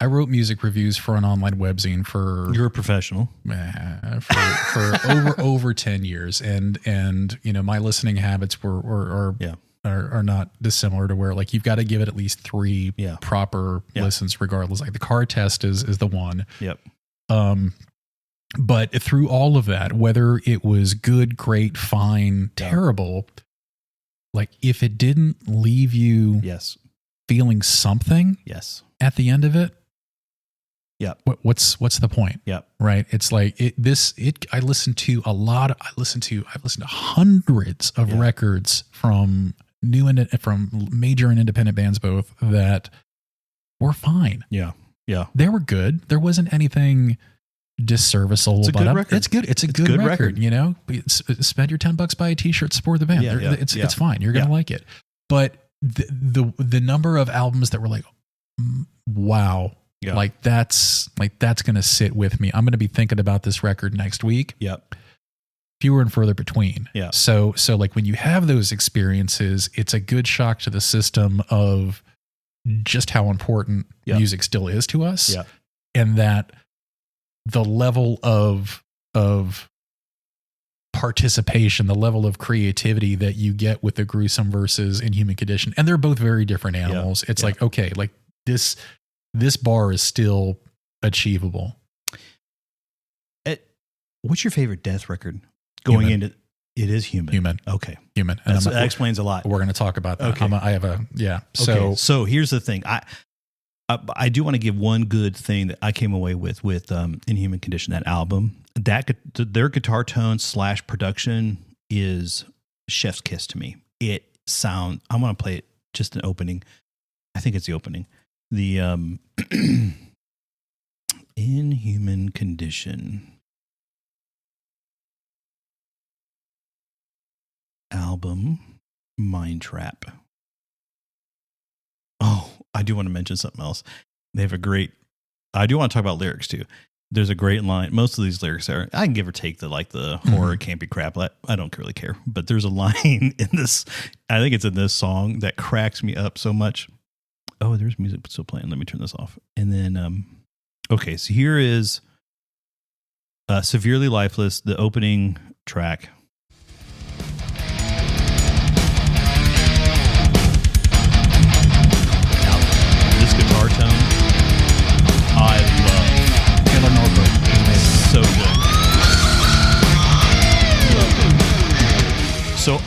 Speaker 2: wrote music reviews for an online webzine for.
Speaker 1: You're a professional.
Speaker 2: For over 10 years, and my listening habits are not dissimilar to where, like, you've got to give it at least 3 proper listens, regardless. Like, the car test is the one.
Speaker 1: Yep.
Speaker 2: But through all of that, whether it was good, great, fine, terrible, like if it didn't leave you feeling something at the end of it, what's the point? Right. It's like I listened to I've listened to hundreds of records from from major and independent bands both that were fine. They were good. There wasn't anything disserviceable about it. It's good. It's a good record. You know, spend your $10, buy a t-shirt, support the band. It's fine. You're going to like it. But the number of albums that were like, wow, like that's going to sit with me. I'm going to be thinking about this record next week. Fewer and further between. So like when you have those experiences, it's a good shock to the system of just how important music still is to us. And that the level of participation, the level of creativity that you get with the Gruesome versus Inhuman Condition, and they're both very different animals. It's like, okay, like this bar is still achievable.
Speaker 1: What's your favorite Death record? Going into it is Human. Okay.
Speaker 2: Human.
Speaker 1: And that explains a lot.
Speaker 2: We're going to talk about that.
Speaker 1: Okay. So here's the thing. I do want to give one good thing that I came away with Inhuman Condition, that album. Their guitar tone / production is chef's kiss to me. I'm going to play it just an opening. I think it's the opening. The Inhuman Condition album, Mind Trap. Oh, I do want to mention something else. They have I do want to talk about lyrics too. There's a great line. Most of these lyrics I can give or take the horror campy crap. I don't really care. But there's a line in this, I think it's in this song, that cracks me up so much. Oh, there's music still playing. Let me turn this off. And then, okay, so here is Severely Lifeless, the opening track. Guitar tone, I love.
Speaker 2: Taylor Northburn,
Speaker 1: so good. So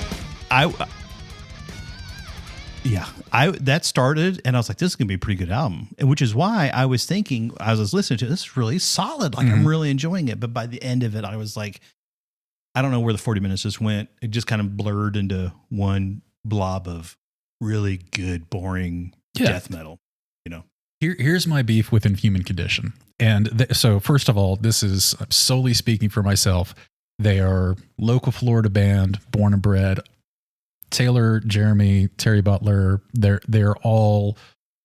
Speaker 1: that started, and I was like, this is gonna be a pretty good album, and which is why I was thinking, as I was listening to it, this is really solid. Like I'm really enjoying it. But by the end of it, I was like, I don't know where the 40 minutes just went. It just kind of blurred into one blob of really good, boring death metal. You know,
Speaker 2: here's my beef with Inhuman Condition. And so first of all, this is solely speaking for myself. They are local Florida band, born and bred. Taylor, Jeremy, Terry Butler, they're all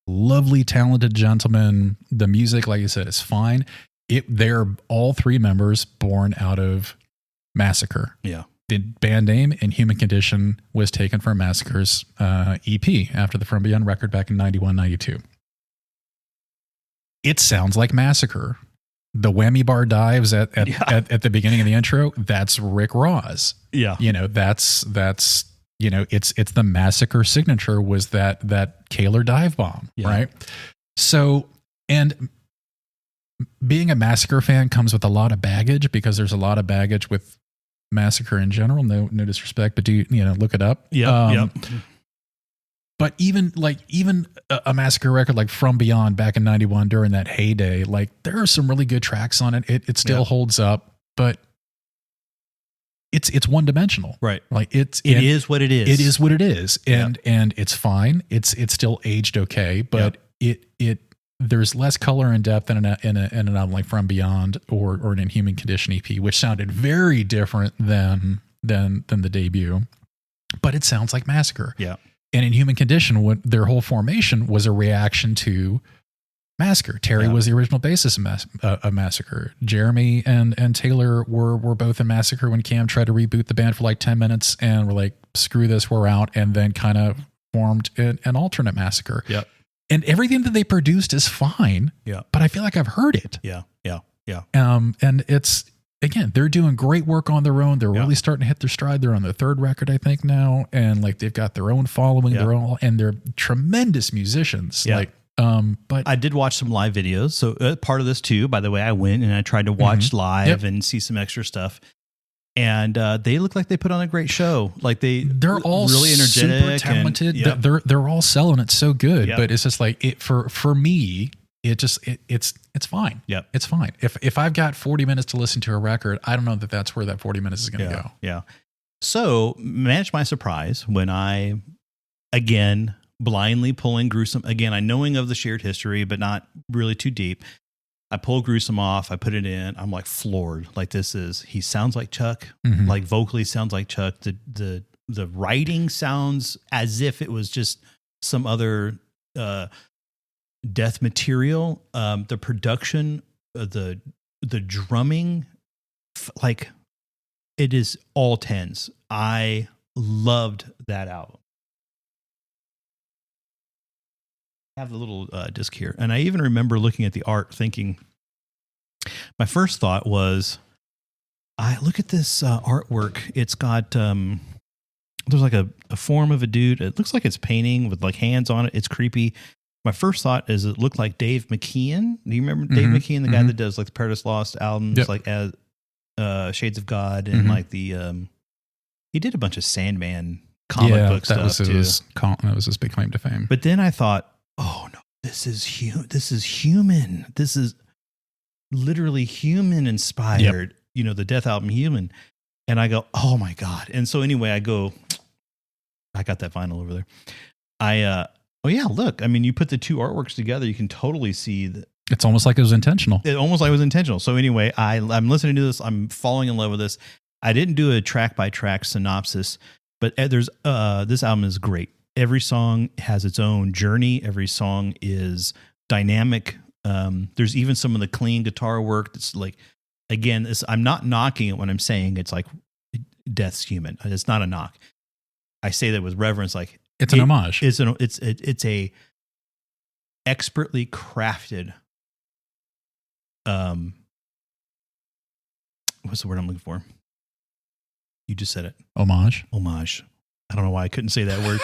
Speaker 2: lovely, talented gentlemen. The music, like you said, is fine. They're all three members born out of Massacre. The band name Inhuman Condition was taken from Massacre's EP after the From Beyond record back in 91, 92. It sounds like Massacre. The whammy bar dives at the beginning of the intro, that's Rick Ross. You know, that's you know, it's the Massacre signature was that Kaler dive bomb, right? So, and being a Massacre fan comes with a lot of baggage, because there's a lot of baggage with Massacre in general. No disrespect, but look it up. But even a Massacre record like From Beyond back in 91 during that heyday, like there are some really good tracks on it. It still holds up, but it's one dimensional,
Speaker 1: right?
Speaker 2: Like it
Speaker 1: is what it is.
Speaker 2: It is what it is, and it's fine. It's still aged okay, but there's less color and depth in an album like From Beyond or an Inhuman Condition EP, which sounded very different than the debut, but it sounds like Massacre. And Inhuman Condition, their whole formation was a reaction to Massacre. Terry was the original bassist of Massacre. Jeremy and Taylor were both in Massacre when Cam tried to reboot the band for like 10 minutes and were like, screw this, we're out, and then kind of formed an alternate Massacre. And everything that they produced is fine, but I feel like I've heard it. And it's, again, they're doing great work on their own. They're really starting to hit their stride. They're on their third record, I think, now. And like they've got their own following, and they're tremendous musicians. But
Speaker 1: I did watch some live videos. So part of this too, by the way, I went and I tried to watch live and see some extra stuff. And they look like they put on a great show. Like
Speaker 2: they're all
Speaker 1: really energetic,
Speaker 2: super talented.
Speaker 1: And, yep.
Speaker 2: They're all selling it so good.
Speaker 1: Yep.
Speaker 2: But it's just like for me. It's fine.
Speaker 1: Yep.
Speaker 2: It's fine. If I've got 40 minutes to listen to a record, I don't know that's where that 40 minutes is going to go.
Speaker 1: Yeah. So manage my surprise when I, again, blindly pulling Gruesome. Again, I knowing of the shared history, but not really too deep. I pull Gruesome off. I put it in. I'm like floored. Like he sounds like Chuck.
Speaker 2: Mm-hmm.
Speaker 1: Like vocally sounds like Chuck. The writing sounds as if it was just some other death material. The production, the drumming, like it is all tens. I loved that album. I have the little disc here, and I even remember looking at the art, thinking, my first thought was, I look at this artwork. It's got there's like a form of a dude. It looks like it's painting with like hands on it. It's creepy. My first thought is it looked like Dave McKean. Do you remember Dave McKean, the guy that does like the Paradise Lost albums, like as Shades of God, and like the he did a bunch of Sandman comic book stuff too.
Speaker 2: That was his big claim to fame.
Speaker 1: But then I thought, oh no, this is human. This is literally human inspired. Yep. You know, the Death album Human. And I go, oh my God. And so anyway, I got that vinyl over there. Oh yeah, look, I mean, you put the two artworks together, you can totally see that.
Speaker 2: It's almost like it was intentional.
Speaker 1: So anyway, I'm listening to this. I'm falling in love with this. I didn't do a track by track synopsis, but this album is great. Every song has its own journey. Every song is dynamic. There's even some of the clean guitar work that's like, again, I'm not knocking it when I'm saying it's like Death's human. It's not a knock. I say that with reverence, like
Speaker 2: it's an homage.
Speaker 1: It's a expertly crafted. What's the word I'm looking for? You just said it.
Speaker 2: Homage.
Speaker 1: I don't know why I couldn't say that word.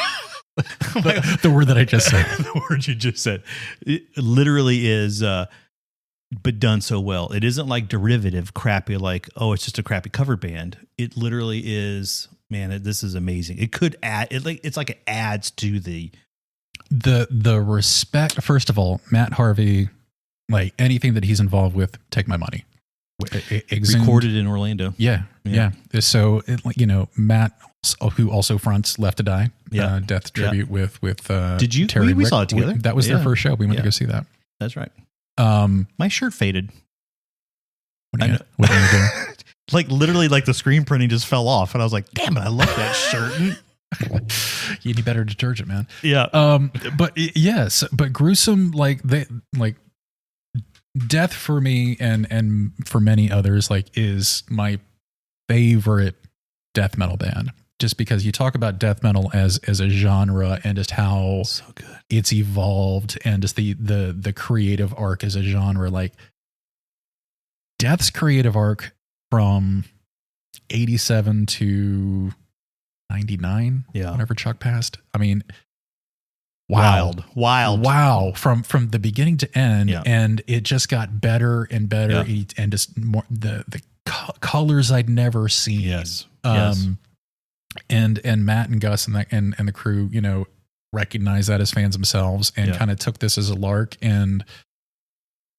Speaker 2: the word that I just said.
Speaker 1: The word you just said. It literally is, but done so well. It isn't like derivative crappy, like, oh, it's just a crappy cover band. It literally is, man, this is amazing. It could add, it's like it adds to the
Speaker 2: respect. First of all, Matt Harvey, like anything that he's involved with, take my money.
Speaker 1: Recorded in Orlando.
Speaker 2: Yeah. So, Matt, who also fronts Left to Die, Death tribute with
Speaker 1: Did you?
Speaker 2: Terry
Speaker 1: we saw it together.
Speaker 2: That was their first show. We went to go see that.
Speaker 1: That's right. My shirt faded.
Speaker 2: What are you gonna do?
Speaker 1: Like literally, like the screen printing just fell off, and I was like, "Damn it, I love that shirt."
Speaker 2: You need better detergent, man.
Speaker 1: Yeah.
Speaker 2: But yes, but Gruesome, like Death for me and for many others, like is my favorite death metal band. Just because you talk about death metal as a genre and just how
Speaker 1: so good
Speaker 2: it's evolved and just the creative arc as a genre, like Death's creative arc from 87 to 99, whenever Chuck passed. I mean, wild. From the beginning to end, and it just got better and better, and just more the colors I'd never seen.
Speaker 1: Yes.
Speaker 2: And Matt and Gus and the crew, recognize that as fans themselves and kind of took this as a lark. And,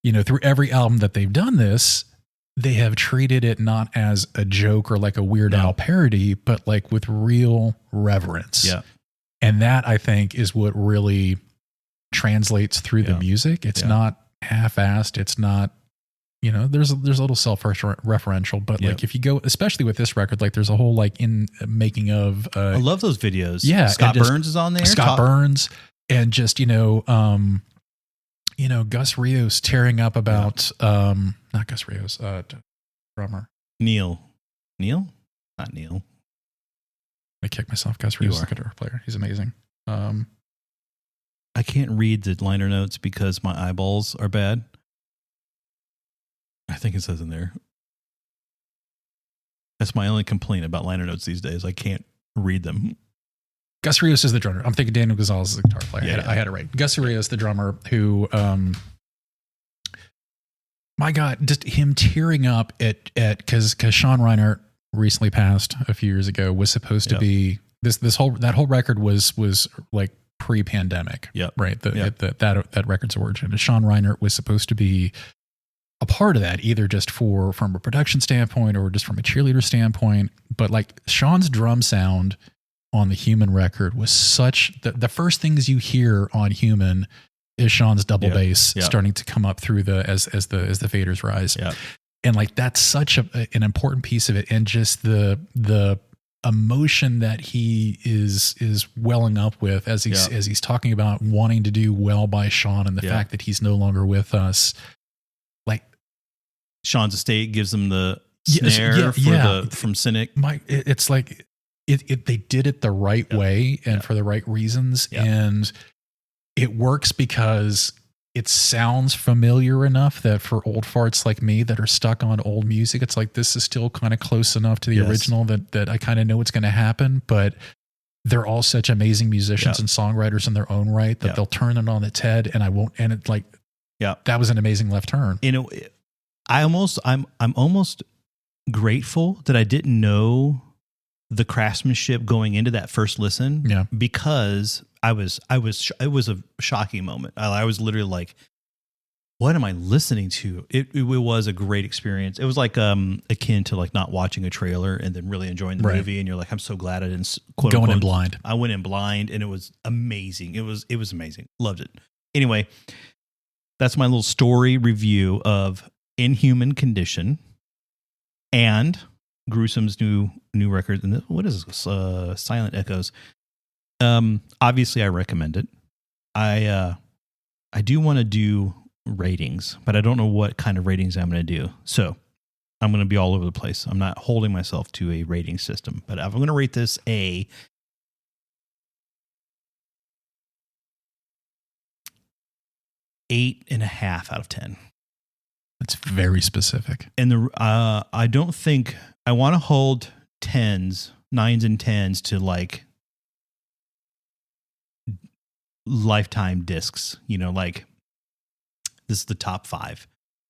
Speaker 2: through every album that they've done this, they have treated it not as a joke or like a Weird Al parody, but like with real reverence.
Speaker 1: Yeah.
Speaker 2: And that, I think, is what really translates through the music. It's not half-assed. It's not, there's a little self-referential, but like if you go, especially with this record, like there's a whole like in making of.
Speaker 1: I love those videos.
Speaker 2: Yeah.
Speaker 1: Scott Burns is on there.
Speaker 2: Scott Burns. And just, Gus Rios tearing up about, not Gus Rios, drummer.
Speaker 1: Neil? Not Neil.
Speaker 2: I kick myself. Gus Rios is a guitar player. He's amazing.
Speaker 1: I can't read the liner notes because my eyeballs are bad. I think it says in there. That's my only complaint about liner notes these days. I can't read them.
Speaker 2: Gus Rios is the drummer. I'm thinking Daniel Gonzalez is the guitar player. I had it right. Gus Rios, the drummer, who, my God, just him tearing up at because Sean Reinert recently passed a few years ago, was supposed to be that whole record was like pre-pandemic, right? That record's origin. And Sean Reinert was supposed to be a part of that, either just from a production standpoint or just from a cheerleader standpoint. But like Sean's drum sound on the Human record was such the first things you hear on Human is Sean's double bass starting to come up through as the faders rise. Yeah. And like that's such an important piece of it, and just the emotion that he is welling up with as he's talking about wanting to do well by Sean, and the fact that he's no longer with us. Like
Speaker 1: Sean's estate gives him the snare from Cynic.
Speaker 2: It's like they did it the right way and for the right reasons, and it works because it sounds familiar enough that for old farts like me that are stuck on old music, it's like, this is still kind of close enough to the original that I kind of know what's going to happen. But they're all such amazing musicians and songwriters in their own right that they'll turn it on its head, and I won't. And it like, that was an amazing left turn.
Speaker 1: You know, I'm almost grateful that I didn't know the craftsmanship going into that first listen, because it was a shocking moment. I was literally like, what am I listening to? It was a great experience. It was like akin to like not watching a trailer and then really enjoying the movie, and you're like, I'm so glad I didn't
Speaker 2: go in blind.
Speaker 1: I went in blind, and it was amazing. It was amazing. Loved it. Anyway, that's my little story review of Inhuman Condition and Gruesome's new record. And what is this? Silent Echoes. Obviously I recommend it. I do want to do ratings, but I don't know what kind of ratings I'm going to do. So I'm going to be all over the place. I'm not holding myself to a rating system, but I'm going to rate this a 8.5 out of 10.
Speaker 2: That's very specific.
Speaker 1: And I don't think I want to hold 9s and 10s to like lifetime discs, you know, like this is the top 5.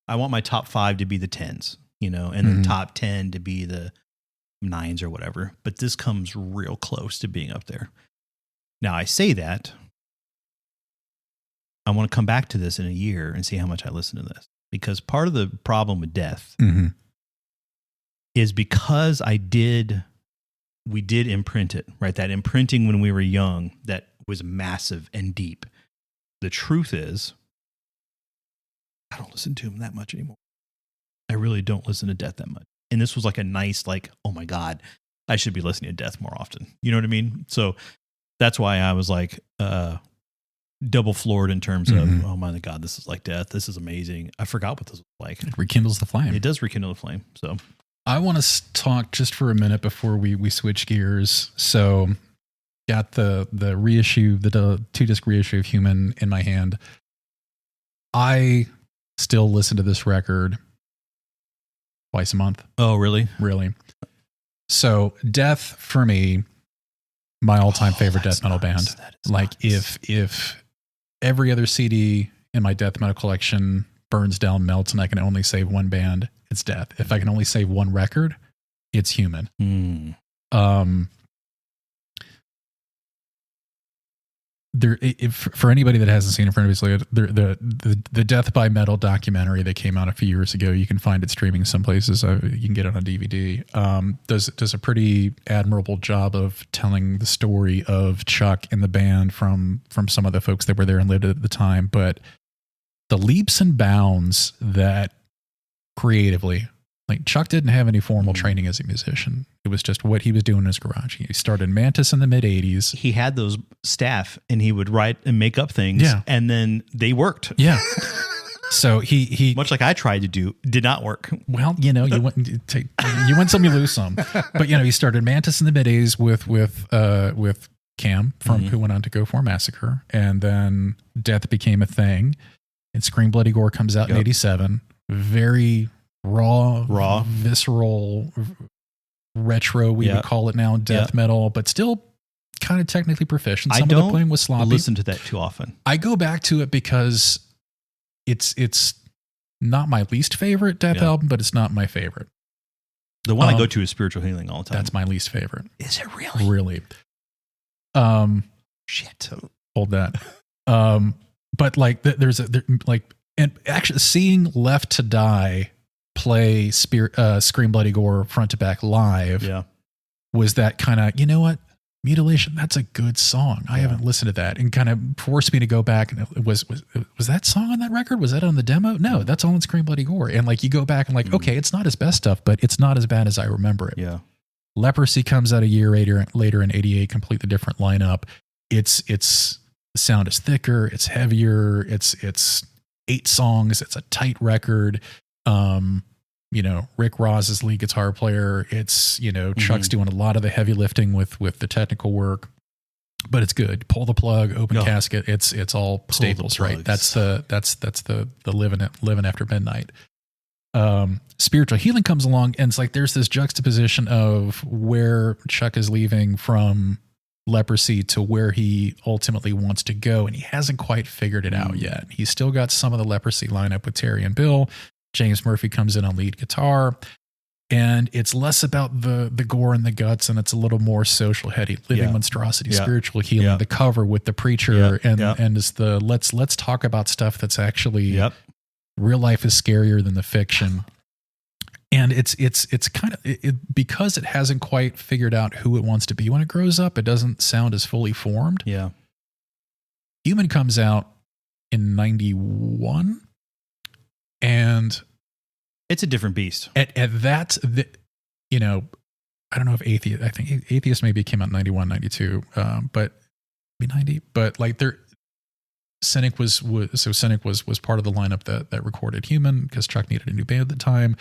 Speaker 1: I want my top 5 to be the 10s, you know, and the top 10 to be the 9s or whatever. But this comes real close to being up there. Now I say that I want to come back to this in a year and see how much I listen to this, because part of the problem with Death is because we did imprint it, right? That imprinting when we were young, that was massive and deep. The truth is, I don't listen to him that much anymore. I really don't listen to Death that much. And this was like a nice, like, oh my God, I should be listening to Death more often. You know what I mean? So that's why I was like, double floored in terms of, oh my God, this is like Death. This is amazing. I forgot what this was like.
Speaker 2: It rekindles the flame.
Speaker 1: It does rekindle the flame. So
Speaker 2: I want to talk just for a minute before we switch gears. So got the reissue, the 2-disc reissue of Human in my hand. I still listen to this record twice a month.
Speaker 1: Oh, really?
Speaker 2: Really. So Death, for me, my all-time favorite death metal band. Like if every other CD in my death metal collection burns down, melts, and I can only save one band, it's Death. If I can only save one record, it's Human. For anybody that hasn't seen it, for anybody, the Death by Metal documentary that came out a few years ago, you can find it streaming some places. You can get it on DVD. Does a pretty admirable job of telling the story of Chuck and the band from some of the folks that were there and lived at the time. But the leaps and bounds that creatively, like Chuck didn't have any formal training as a musician. It was just what he was doing in his garage. He started Mantis in the mid 80s.
Speaker 1: He had those staff and he would write and make up things, and then they worked.
Speaker 2: Yeah. So he
Speaker 1: much like I tried to do, did not work.
Speaker 2: Well, you know, you win some, you lose some. But you know, he started Mantis in the mid 80s with Cam from who went on to go for Massacre, and then Death became a thing. And Scream Bloody Gore comes out in 87. Very raw, visceral, retro, we would call it now, death metal, but still kind of technically proficient. Some of the playing was sloppy.
Speaker 1: I don't listen to that too often.
Speaker 2: I go back to it because it's not my least favorite death album, but it's not my favorite.
Speaker 1: The one I go to is spiritual healing all the time.
Speaker 2: That's my least favorite.
Speaker 1: Is it really?
Speaker 2: Really.
Speaker 1: Shit.
Speaker 2: Hold that. But like and actually seeing Left to Die play Scream Bloody Gore front to back live was that kind of, you know what? Mutilation, that's a good song. I haven't listened to that, and kind of forced me to go back. And was that song on that record? Was that on the demo? No, that's all in Scream Bloody Gore. And like you go back and like, okay, it's not his best stuff, but it's not as bad as I remember it.
Speaker 1: Yeah.
Speaker 2: Leprosy comes out a year later in '88, completely different lineup. It's the sound is thicker, it's heavier, it's 8 songs, it's a tight record. Rick Ross is lead guitar player. It's, Chuck's doing a lot of the heavy lifting with the technical work, but it's good. Pull the plug, open casket. It's all staples, right? That's the living after midnight. Spiritual healing comes along, and it's like there's this juxtaposition of where Chuck is leaving from Leprosy to where he ultimately wants to go, and he hasn't quite figured it out yet. He's still got some of the Leprosy lineup with Terry and Bill. James Murphy comes in on lead guitar, and it's less about the gore and the guts, and it's a little more social heady, living monstrosity, spiritual healing, the cover with the preacher, and it's the let's talk about stuff that's actually real life is scarier than the fiction. And it's kind of because it hasn't quite figured out who it wants to be when it grows up, it doesn't sound as fully formed.
Speaker 1: Yeah.
Speaker 2: Human comes out in 91. And
Speaker 1: it's a different beast.
Speaker 2: At that, I don't know if Atheist, I think Atheist maybe came out in 91, 92, but maybe 90. But like Cynic was part of the lineup that recorded Human because Chuck needed a new band at the time.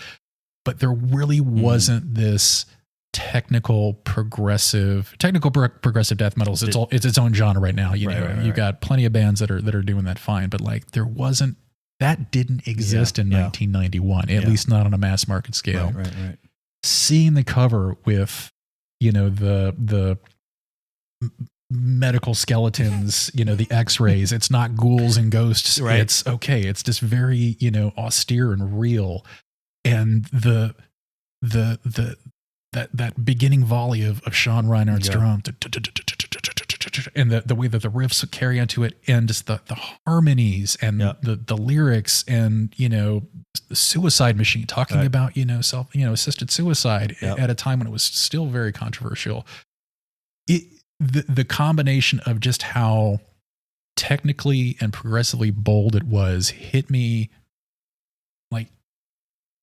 Speaker 2: But there really wasn't this technical progressive death metal. It's its own genre right now. You've got plenty of bands that are doing that fine, but like there wasn't. That didn't exist in 1991, at least not on a mass market scale.
Speaker 1: Right.
Speaker 2: Seeing the cover with, the medical skeletons, the x-rays, it's not ghouls and ghosts. Right. It's okay. It's just very, austere and real. And that beginning volley of Sean Reinhardt's drum, and the way that the riffs carry onto it, and just the harmonies and the lyrics, and the Suicide Machine talking about assisted suicide at a time when it was still very controversial. The combination of just how technically and progressively bold it was hit me like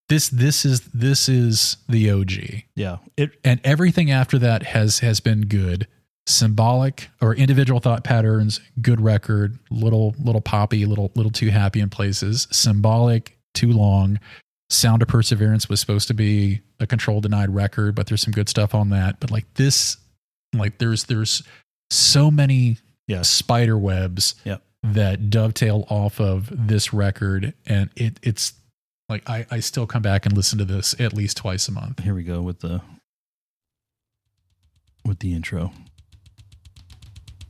Speaker 2: this is the OG.
Speaker 1: Yeah.
Speaker 2: And everything after that has been good. Symbolic or individual thought patterns, good record, little poppy, little too happy in places. Symbolic, too long. Sound of Perseverance was supposed to be a Control Denied record, but there's some good stuff on that. But like this, like there's so many spider webs that dovetail off of this record, and it's like I still come back and listen to this at least twice a month.
Speaker 1: Here we go with the intro.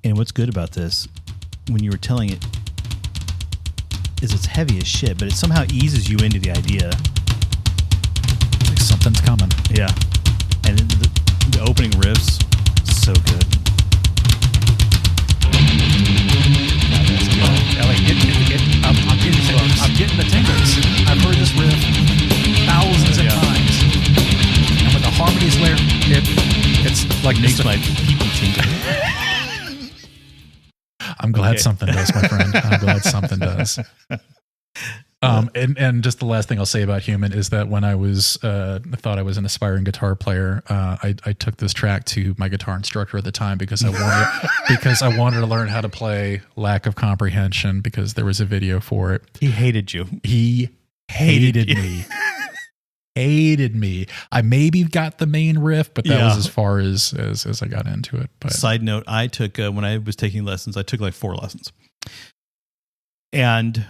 Speaker 1: And what's good about this, when you were telling it, is it's heavy as shit, but it somehow eases you into the idea.
Speaker 2: Like something's coming.
Speaker 1: Yeah. And the opening riffs, so good.
Speaker 2: That's good. I'm getting the tingles. I've heard this riff thousands of times. And with the harmonies layer, it's like
Speaker 1: makes my people tingle.
Speaker 2: I'm glad something does, my friend. I'm glad something does. And just the last thing I'll say about Human is that when I was thought I was an aspiring guitar player, I took this track to my guitar instructor at the time because I wanted to learn how to play Lack of Comprehension because there was a video for it.
Speaker 1: He hated you.
Speaker 2: He hated me. Hated me. I maybe got the main riff, but that was as far as I got into it. But
Speaker 1: side note, I took when I was taking lessons, I took like 4 lessons, and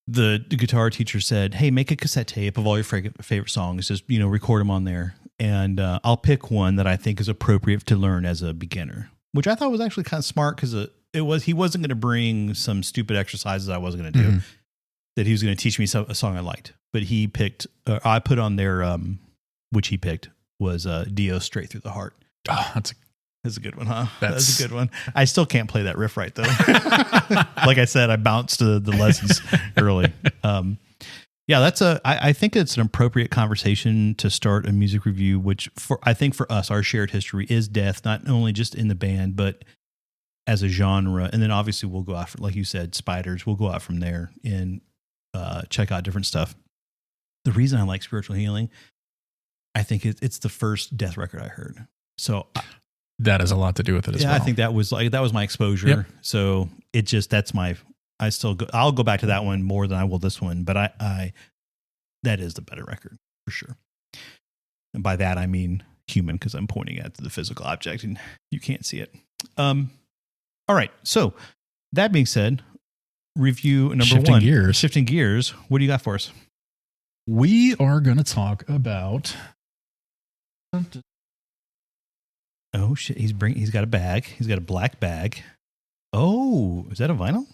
Speaker 1: the guitar teacher said, "Hey, make a cassette tape of all your favorite songs. Just record them on there, and I'll pick one that I think is appropriate to learn as a beginner." Which I thought was actually kind of smart because he wasn't going to bring some stupid exercises I wasn't going to do. Mm-hmm. That he was going to teach me a song I liked. But he picked, I put on their which he picked, was Dio Straight Through the Heart.
Speaker 2: Oh, that's
Speaker 1: a good one, huh? That's a good one. I still can't play that riff right, though. Like I said, I bounced the lessons early. Yeah, I think it's an appropriate conversation to start a music review, which I think for us, our shared history is death, not only just in the band, but as a genre. And then obviously we'll go out, like you said, Spiders. We'll go out from there and check out different stuff. The reason I like Spiritual Healing, I think it's the first death record I heard. So
Speaker 2: that has a lot to do with it as well.
Speaker 1: Yeah, I think that was my exposure. Yep. So it just, I'll go back to that one more than I will this one, but I that is the better record for sure. And by that, I mean human, because I'm pointing at the physical object and you can't see it. All right. So that being said, review number one. Shifting gears. What do you got for us?
Speaker 2: We are going to talk about.
Speaker 1: Oh shit! He's got a bag. He's got a black bag. Oh, is that a vinyl?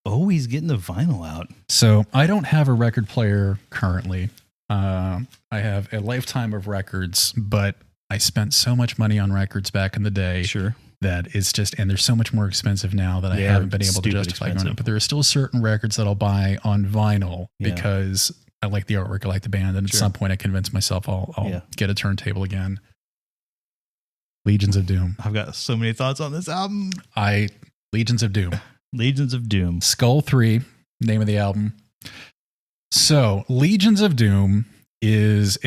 Speaker 1: Oh, he's getting the vinyl out.
Speaker 2: So I don't have a record player currently. I have a lifetime of records, but I spent so much money on records back in the day.
Speaker 1: Sure.
Speaker 2: That it's just, and they're so much more expensive now that I haven't been able to justify going up. But there are still certain records that I'll buy on vinyl because I like the artwork, I like the band, and at some point I convince myself I'll get a turntable again. Legions of Doom.
Speaker 1: I've got so many thoughts on this album.
Speaker 2: Legions of Doom.
Speaker 1: Legions of Doom.
Speaker 2: Skull 3, name of the album. So Legions of Doom is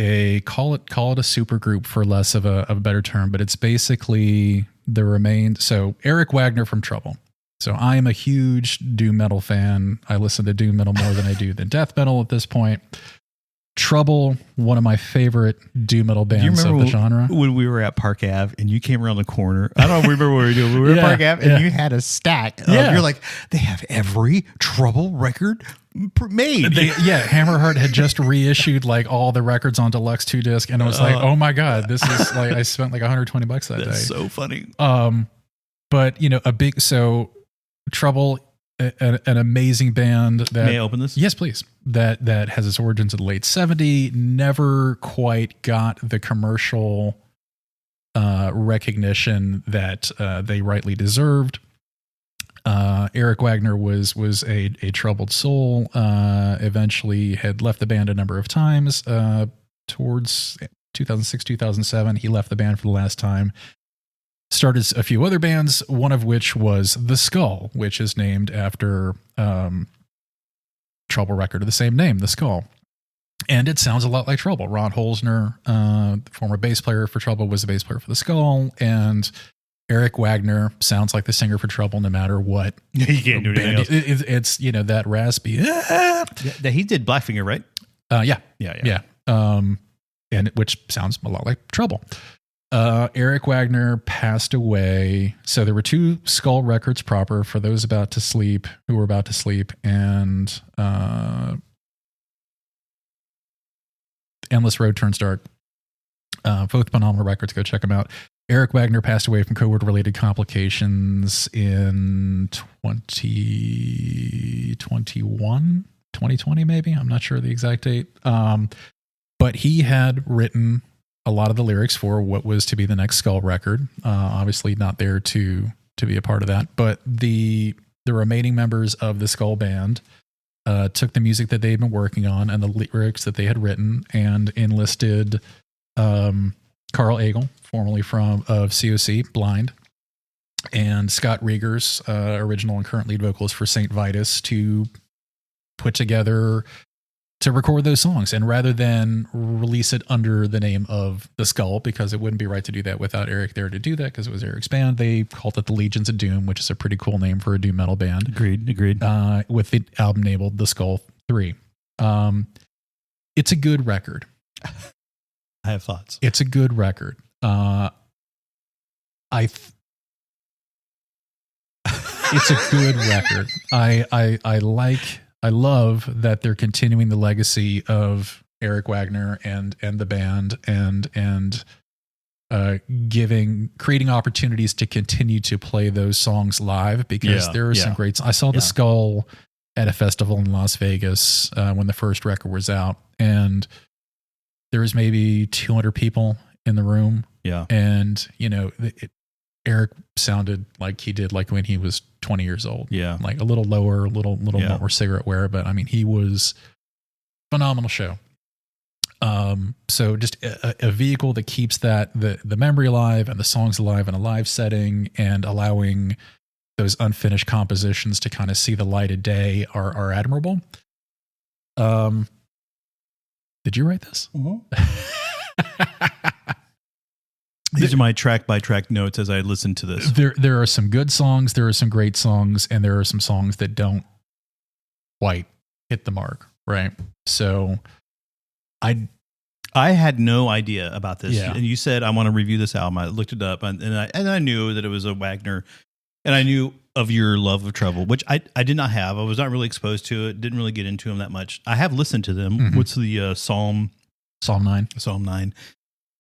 Speaker 2: call it a super group for less of a better term, but it's basically so Eric Wagner from Trouble. So I am a huge doom metal fan. I listen to doom metal more than I do than death metal at this point. Trouble, one of my favorite doom metal bands of the genre.
Speaker 1: When we were at Park Ave and you came around the corner, I don't remember what we were doing. We were at Park Ave and you had a stack. You're like, they have every Trouble record made.
Speaker 2: Hammerheart had just reissued like all the records on deluxe 2-disc, and I was like, oh my god, this is like, I spent like $120 that day.
Speaker 1: That's so funny.
Speaker 2: But Trouble, an amazing band that.
Speaker 1: May I open this?
Speaker 2: Yes, please. That has its origins in the late 70s, never quite got the commercial recognition that they rightly deserved. Eric Wagner was a troubled soul, eventually had left the band a number of times. Towards 2006, 2007, he left the band for the last time. Started a few other bands, one of which was The Skull, which is named after Trouble record of the same name, The Skull. And it sounds a lot like Trouble. Ron Holzner, former bass player for Trouble, was the bass player for The Skull. And Eric Wagner sounds like the singer for Trouble no matter what.
Speaker 1: He can't do anything else.
Speaker 2: It's that raspy.
Speaker 1: He did Blackfinger, right?
Speaker 2: Yeah. And which sounds a lot like Trouble. Eric Wagner passed away. So there were 2 Skull records proper for those who were about to sleep, and Endless Road Turns Dark. Both phenomenal records. Go check them out. Eric Wagner passed away from COVID-related complications in 2020 maybe. I'm not sure the exact date. But he had written a lot of the lyrics for what was to be the next Skull record. Obviously not there to be a part of that, but the remaining members of the Skull band took the music that they'd been working on and the lyrics that they had written and enlisted Carl Agel, formerly of COC, Blind, and Scott Riegers, original and current lead vocalist for St. Vitus, to put together to record those songs. And rather than release it under the name of The Skull, because it wouldn't be right to do that without Eric there to do that, because it was Eric's band, they called it the Legions of Doom, which is a pretty cool name for a doom metal band.
Speaker 1: Agreed.
Speaker 2: With the album labeled The Skull 3. It's a good record.
Speaker 1: I have thoughts.
Speaker 2: It's a good record. It's a good record. I love that they're continuing the legacy of Eric Wagner and the band and creating opportunities to continue to play those songs live, because there are some great. I saw The Skull at a festival in Las Vegas when the first record was out, and there's maybe 200 people in the room.
Speaker 1: Yeah.
Speaker 2: And, Eric sounded like he did like when he was 20 years old.
Speaker 1: Yeah.
Speaker 2: Like a little lower, a little more cigarette wear. But I mean, he was phenomenal show. So just a vehicle that keeps the memory alive and the songs alive in a live setting, and allowing those unfinished compositions to kind of see the light of day are admirable. Did you write this?
Speaker 1: These are my track by track notes as I listen to this.
Speaker 2: There are some good songs, there are some great songs, and there are some songs that don't quite hit the mark, right? So I had no idea about this. Yeah.
Speaker 1: And you said, I want to review this album. I looked it up, and I knew that it was a Wagner, and I knew of your love of Trouble, which I did not have. I was not really exposed to it. Didn't really get into them that much. I have listened to them.
Speaker 2: Mm-hmm.
Speaker 1: What's the Psalm
Speaker 2: 9?
Speaker 1: Psalm 9.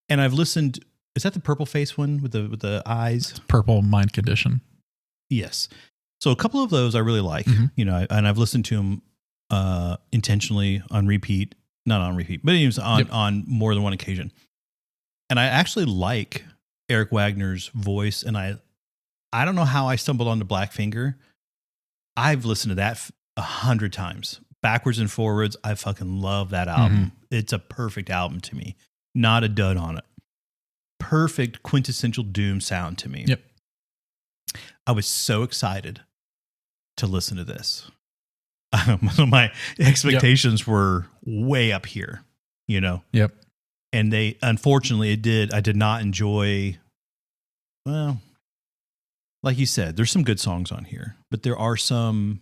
Speaker 1: And I've listened. Is that the purple face one with the eyes?
Speaker 2: Purple Mind Condition.
Speaker 1: Yes. So a couple of those I really like, and I've listened to them intentionally on repeat, not on repeat, but it was on more than one occasion. And I actually like Eric Wagner's voice, and I don't know how I stumbled onto Blackfinger. I've listened to that 100 times, backwards and forwards. I fucking love that album. Mm-hmm. It's a perfect album to me. Not a dud on it. Perfect quintessential doom sound to me.
Speaker 2: Yep.
Speaker 1: I was so excited to listen to this. My expectations were way up here,
Speaker 2: Yep.
Speaker 1: And unfortunately I did not enjoy, well, like you said, there's some good songs on here, but there are some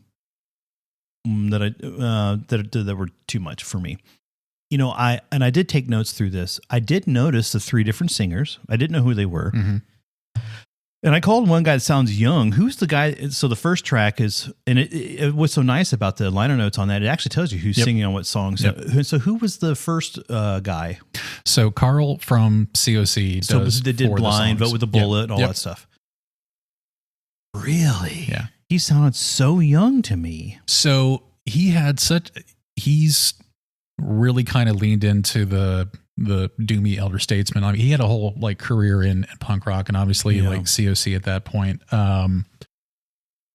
Speaker 1: that were too much for me. I did take notes through this. I did notice the 3 different singers. I didn't know who they were.
Speaker 2: Mm-hmm.
Speaker 1: And I called one guy that sounds young. Who's the guy? So the first track is, and what's so nice about the liner notes on that, it actually tells you who's singing on what songs. Yep. So who was the first guy?
Speaker 2: So Carl from COC does
Speaker 1: they did Blind, Vote with a Bullet, and all that stuff. Really?
Speaker 2: Yeah.
Speaker 1: He sounded so young to me.
Speaker 2: So he's really kind of leaned into the doomy elder statesman. I mean, he had a whole career in punk rock, and obviously COC at that point.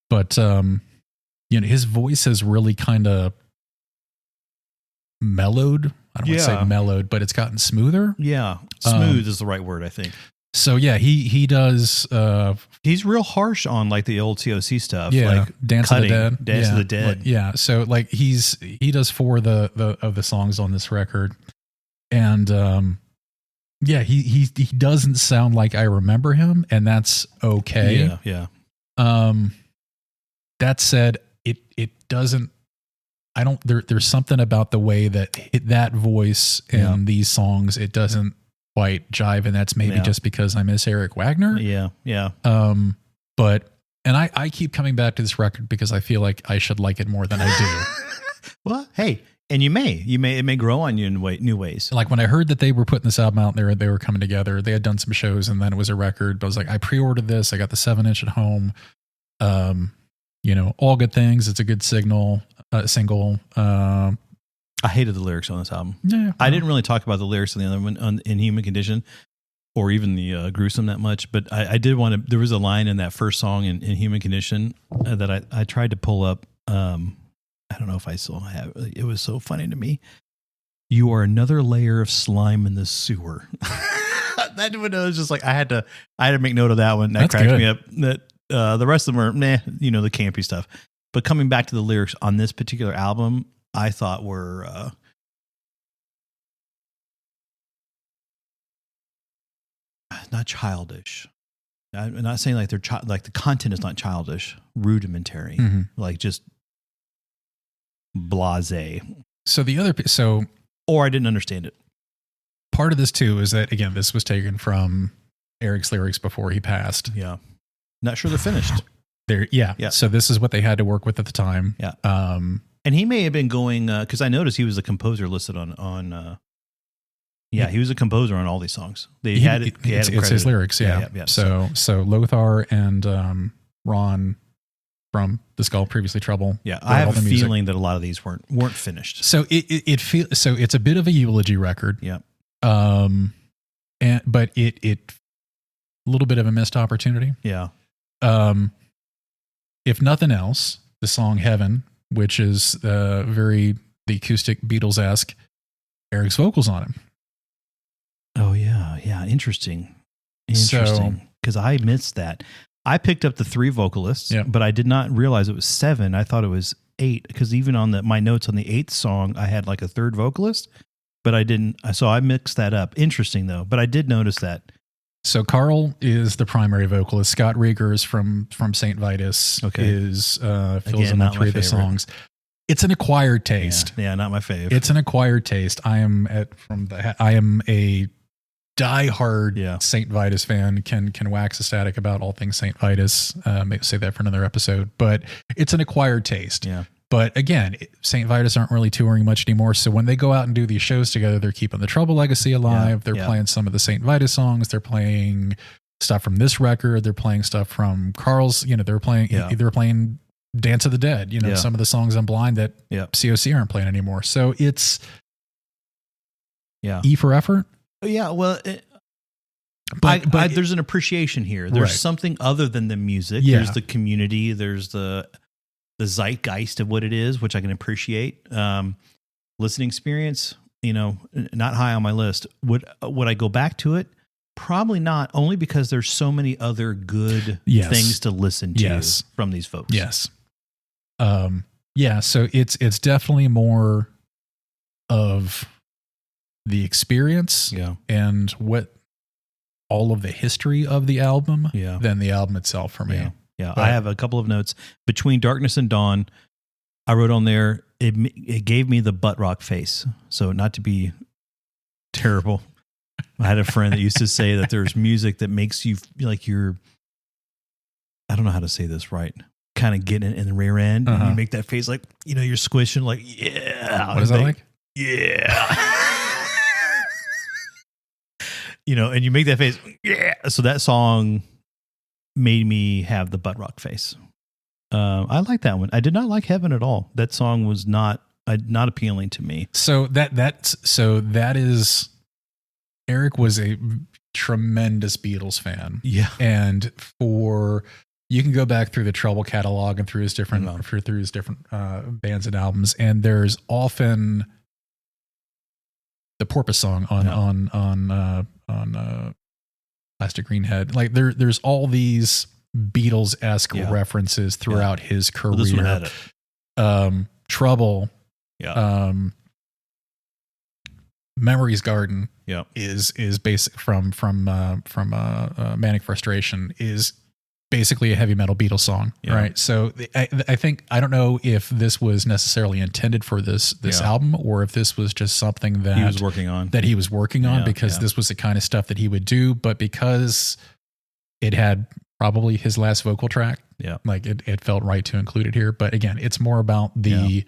Speaker 2: But his voice has really kind of mellowed. I don't want to say mellowed, but it's gotten smoother.
Speaker 1: Yeah. Smooth is the right word, I think.
Speaker 2: So yeah, he does.
Speaker 1: He's real harsh on the old COC stuff.
Speaker 2: Yeah, Dance of the Dead.
Speaker 1: Dance of the Dead.
Speaker 2: Yeah. So he does 4 of the songs on this record, and he doesn't sound like I remember him, and that's okay.
Speaker 1: Yeah.
Speaker 2: That said, it doesn't. I don't. There's something about the way that voice and these songs, it doesn't quite jive, and that's maybe just because I miss Eric Wagner.
Speaker 1: Yeah.
Speaker 2: But I keep coming back to this record because I feel like I should like it more than I do.
Speaker 1: Well, hey, and it may grow on you in new ways.
Speaker 2: Like when I heard that they were putting this album out there, they were coming together, they had done some shows, and then it was a record. But I was like, I pre-ordered this. I got the 7-inch at home. All good things. It's a good single.
Speaker 1: I hated the lyrics on this album.
Speaker 2: Yeah,
Speaker 1: I didn't really talk about the lyrics on the other one, on Inhuman Condition, or even the Gruesome that much. But I did want to. There was a line in that first song in Inhuman Condition that I tried to pull up. I don't know if I still have. It was so funny to me. You are another layer of slime in the sewer. That one was just I had to make note of that one. That cracked me up. That the rest of them are the campy stuff. But coming back to the lyrics on this particular album, I thought were not childish. I'm not saying they're the content is not childish, rudimentary, just blasé. Or I didn't understand it.
Speaker 2: Part of this too is that, again, this was taken from Eric's lyrics before he passed.
Speaker 1: Yeah, not sure they're finished.
Speaker 2: Yeah. So this is what they had to work with at the time.
Speaker 1: Yeah. And he may have been going because I noticed he was a composer listed on. He was a composer on all these songs. It's
Speaker 2: his lyrics. Yeah. So Lothar and Ron from The Skull, previously Trouble.
Speaker 1: Yeah, I have a feeling that a lot of these weren't finished.
Speaker 2: So it's a bit of a eulogy record.
Speaker 1: Yeah.
Speaker 2: But it a little bit of a missed opportunity.
Speaker 1: Yeah.
Speaker 2: If nothing else, the song Heaven, which is the acoustic Beatles-esque, Eric's vocals on it.
Speaker 1: Oh, yeah. Yeah. Interesting. Because I missed that. I picked up the 3 vocalists, but I did not realize it was 7. I thought it was 8, because even on my notes on the 8th song, I had like a 3rd vocalist, but I didn't. So I mixed that up. Interesting, though. But I did notice that.
Speaker 2: So Carl is the primary vocalist. Scott Riegers from St. Vitus fills in on 3 of the songs. It's an acquired taste.
Speaker 1: Yeah, not my fave.
Speaker 2: It's an acquired taste. I am a diehard St. Vitus fan. Can wax ecstatic about all things St. Vitus. Maybe save that for another episode. But it's an acquired taste.
Speaker 1: Yeah.
Speaker 2: But again, St. Vitus aren't really touring much anymore. So when they go out and do these shows together, they're keeping the Trouble legacy alive. They're playing some of the St. Vitus songs. They're playing stuff from this record. They're playing stuff from Carl's. They're playing Dance of the Dead. Some of the songs on Blind that COC aren't playing anymore. So it's E for effort.
Speaker 1: Yeah, well, but there's an appreciation here. There's something other than the music. Yeah. There's the community. There's the zeitgeist of what it is, which I can appreciate. Listening experience, not high on my list. Would I go back to it? Probably not, only because there's so many other good things to listen to from these folks.
Speaker 2: Yes. So it's definitely more of the experience and what all of the history of the album than the album itself for me.
Speaker 1: Yeah, I have a couple of notes. Between Darkness and Dawn, I wrote on there, it gave me the butt rock face. So not to be terrible. I had a friend that used to say that there's music that makes you feel like you're, I don't know how to say this right, kind of getting in the rear end. And you make that face like, you're squishing like, yeah.
Speaker 2: What is that like?
Speaker 1: Yeah. And you make that face, yeah. So that song made me have the butt rock face. I like that one. I did not like Heaven at all. That song was not appealing to me.
Speaker 2: So that is, Eric was a tremendous Beatles fan.
Speaker 1: Yeah.
Speaker 2: And you can go back through the Trouble catalog and through his different bands and albums, and there's often the Porpoise song on Plastic Green Head. Like there's all these Beatles-esque references throughout his career.
Speaker 1: Well, this one had it.
Speaker 2: Trouble. Yeah. Memory's Garden.
Speaker 1: Yeah.
Speaker 2: Is basic from Manic Frustration is basically a heavy metal Beatles song, right? So I think, I don't know if this was necessarily intended for this album, or if this was just something that
Speaker 1: he was working on,
Speaker 2: because this was the kind of stuff that he would do, but because it had probably his last vocal track, like it felt right to include it here. But again, it's more about the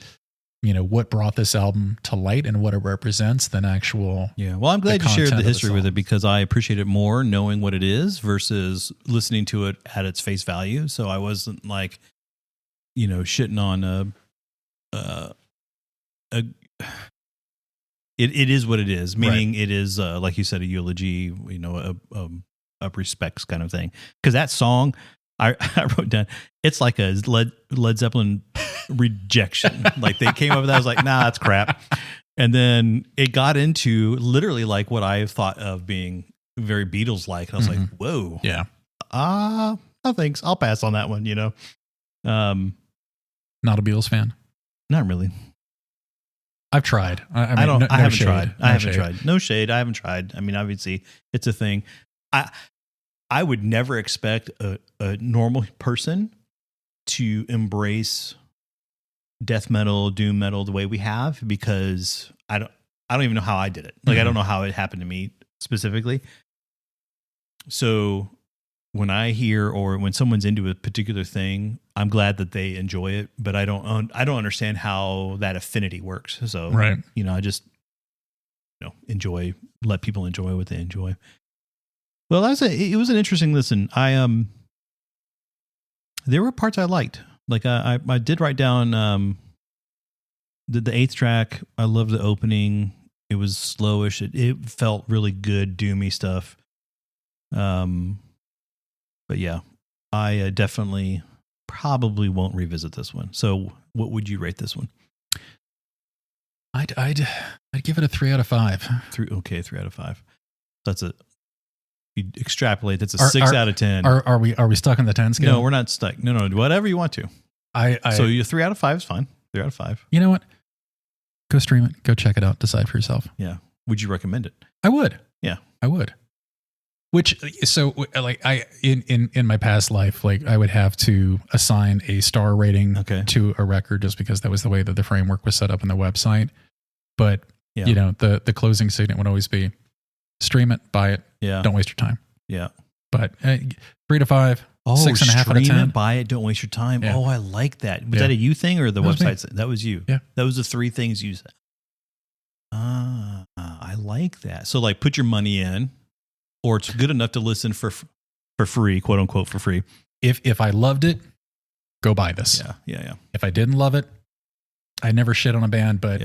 Speaker 2: what brought this album to light and what it represents than actual.
Speaker 1: Yeah. Well, I'm glad you shared the history with it, because I appreciate it more knowing what it is versus listening to it at its face value. So I wasn't like, shitting on it is what it is. Meaning it is, like you said, a eulogy, a respects kind of thing. Cause that song I wrote down, it's like a Led Zeppelin rejection. Like they came up with that. I was like, nah, that's crap. And then it got into literally like what I thought of being very Beatles like. And I was like, whoa.
Speaker 2: Yeah.
Speaker 1: No thanks. I'll pass on that one,
Speaker 2: Not a Beatles fan? Not
Speaker 1: really.
Speaker 2: I've tried. I
Speaker 1: haven't tried. I haven't tried. No shade. I haven't tried. I mean, obviously it's a thing. I would never expect a normal person to embrace death metal, doom metal the way we have, because I don't even know how I did it. Like, I don't know how it happened to me specifically. So when I hear, or when someone's into a particular thing, I'm glad that they enjoy it, but I don't understand how that affinity works. So, I just, enjoy, let people enjoy what they enjoy. Well, it was an interesting listen. There were parts I liked. Like I did write down the 8th track. I love the opening. It was slowish. It felt really good, doomy stuff. But yeah, I definitely probably won't revisit this one. So what would you rate this one?
Speaker 2: I'd give it a 3 out of 5.
Speaker 1: 3 out of 5. That's a, you extrapolate, that's a 6 out of 10.
Speaker 2: Are we stuck on the 10 scale?
Speaker 1: No, we're not stuck. No, whatever you want to. So your 3 out of 5 is fine. 3 out of 5.
Speaker 2: You know what? Go stream it. Go check it out. Decide for yourself.
Speaker 1: Yeah. Would you recommend it?
Speaker 2: I would.
Speaker 1: Yeah.
Speaker 2: I would. In my past life, like I would have to assign a star rating to a record just because that was the way that the framework was set up in the website. But the closing statement would always be stream it, buy it. Yeah. Don't waste your time.
Speaker 1: Yeah.
Speaker 2: But 3 to 5.
Speaker 1: Oh,
Speaker 2: 6.5 out of 10.
Speaker 1: It, buy it, don't waste your time. Yeah. Oh, I like that. Was that a you thing or the website? That was you.
Speaker 2: Yeah.
Speaker 1: That was the 3 things you said. I like that. So like put your money in, or it's good enough to listen for free, quote unquote, for free.
Speaker 2: If I loved it, go buy this.
Speaker 1: Yeah.
Speaker 2: If I didn't love it, I never shit on a band, but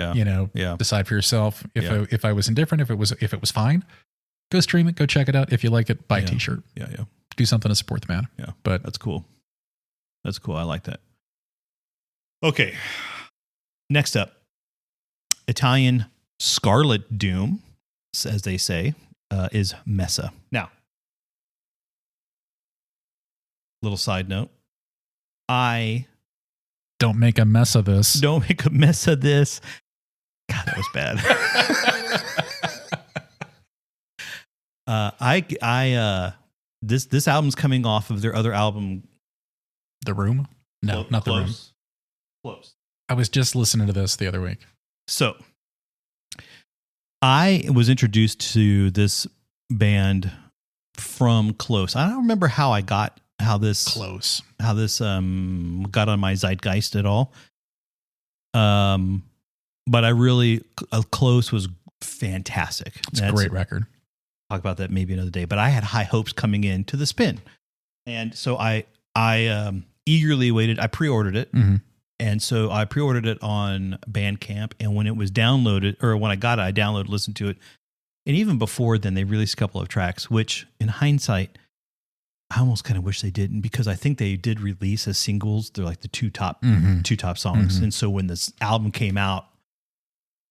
Speaker 2: decide for yourself. If I was indifferent, if it was fine, go stream it, go check it out. If you like it, buy a t-shirt.
Speaker 1: Yeah.
Speaker 2: Do something to support the band.
Speaker 1: Yeah.
Speaker 2: But
Speaker 1: that's cool. I like that. Okay. Next up, Italian Scarlet Doom, as they say, is Messa. Now, little side note. I
Speaker 2: don't make a mess of this.
Speaker 1: Don't make a mess of this. God, that was bad. This album's coming off of their other album,
Speaker 2: The Room. No, not The Room.
Speaker 1: Close.
Speaker 2: I was just listening to this the other week.
Speaker 1: So, I was introduced to this band from Close. I don't remember how this got on my zeitgeist at all. But I really Close was fantastic.
Speaker 2: It's a great record.
Speaker 1: Talk about that maybe another day. But I had high hopes coming into the Spin, and so I eagerly waited. I pre-ordered it.
Speaker 2: Mm-hmm.
Speaker 1: And so I pre-ordered it on Bandcamp, and when it was downloaded, or when I got it, I downloaded, listened to it. And even before then, they released a couple of tracks, which in hindsight, I almost kind of wish they didn't, because I think they did release as singles. They're like the two top songs. Mm-hmm. And so when this album came out,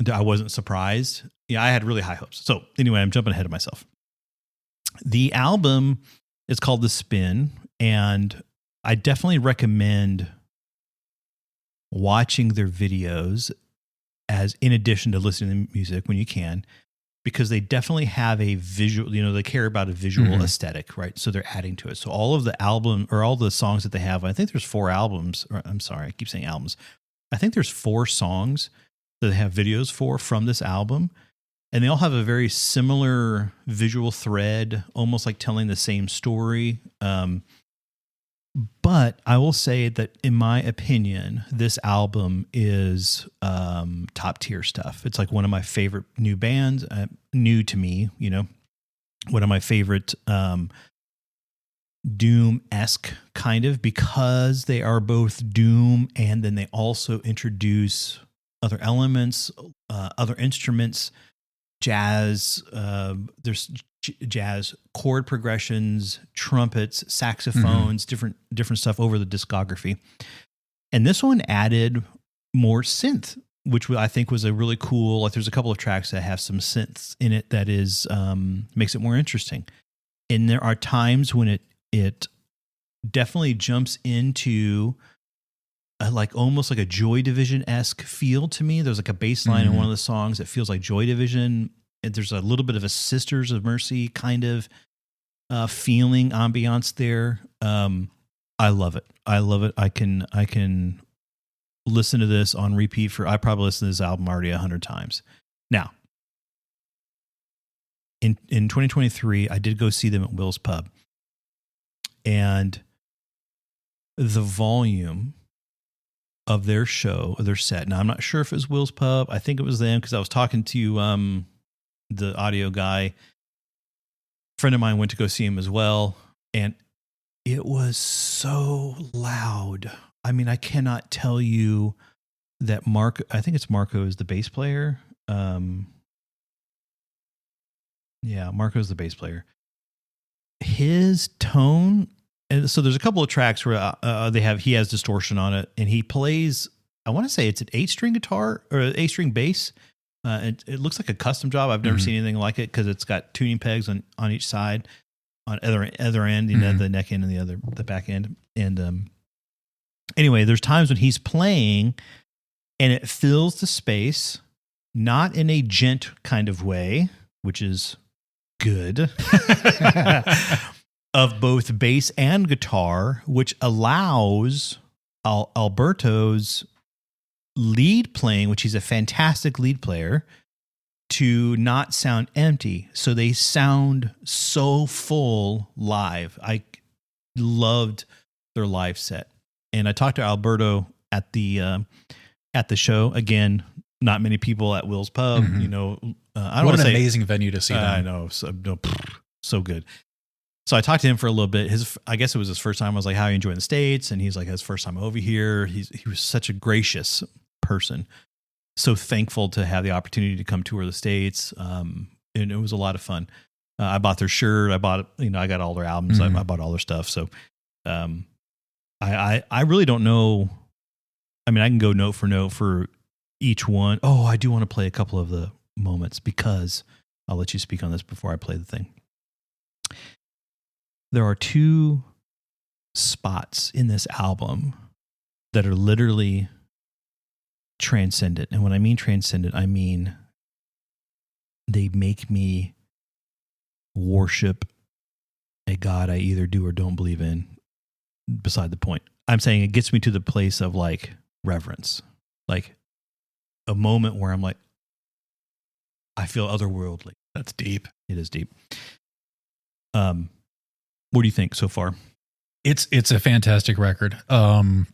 Speaker 1: I wasn't surprised. Yeah, I had really high hopes. So anyway, I'm jumping ahead of myself. The album is called The Spin, and I definitely recommend watching their videos as in addition to listening to music when you can, because they definitely have a visual, they care about a visual aesthetic, right? So they're adding to it. So all of the album, or all the songs that they have, I think there's 4 albums, or I'm sorry, I keep saying albums. I think there's 4 songs that they have videos from this album. And they all have a very similar visual thread, almost like telling the same story. But I will say that, in my opinion, this album is top tier stuff. It's like one of my favorite new bands, new to me, one of my favorite Doom-esque kind of, because they are both Doom and then they also introduce other elements, other instruments, jazz. There's jazz chord progressions, trumpets, saxophones, different stuff over the discography. And this one added more synth, which I think was a really cool, like there's a couple of tracks that have some synths in it that is, makes it more interesting. And there are times when it definitely jumps into almost like a Joy Division-esque feel to me. There's like a bass line in one of the songs that feels like Joy Division. There's a little bit of a Sisters of Mercy kind of feeling, ambiance there. I love it. I can listen to this on repeat I probably listened to this album already 100 times. Now, in 2023, I did go see them at Will's Pub, and the volume of their show, their set. Now, I'm not sure if it was Will's Pub. I think it was them, because I was talking to the audio guy. A friend of mine went to go see him as well, and it was so loud. I mean, I cannot tell you that I think it's Marco is the bass player. Yeah, Marco's the bass player. His tone, and so there's a couple of tracks where he has distortion on it, and he plays, I want to say it's an 8-string guitar or an 8-string bass. It looks like a custom job. I've never seen anything like it because it's got tuning pegs on each side, on other end, you know, the neck end and the back end. And anyway, there's times when he's playing and it fills the space, not in a gent kind of way, which is good, of both bass and guitar, which allows Alberto's lead playing, which he's a fantastic lead player, to not sound empty. So they sound so full live. I loved their live set. And I talked to Alberto at the show. Again, not many people at Will's Pub, you know. I don't
Speaker 2: what
Speaker 1: an
Speaker 2: say, amazing venue to see them.
Speaker 1: I know. So good. So I talked to him for a little bit. I guess it was his first time. I was like, how are you enjoying the States? And he's like, his first time over here. He was such a gracious person. So thankful to have the opportunity to come tour the States. And it was a lot of fun. I bought their shirt. I got all their albums. I bought all their stuff. So I really don't know. I mean, I can go note for note for each one. Oh, I do want to play a couple of the moments because I'll let you speak on this before I play the thing. There are 2 spots in this album that are literally transcendent. And when I mean transcendent, I mean they make me worship a God I either do or don't believe in. Beside the point. I'm saying it gets me to the place of like reverence, like a moment where I'm like, I feel otherworldly.
Speaker 2: That's deep.
Speaker 1: It is deep. What do you think so far?
Speaker 2: It's a fantastic record. Came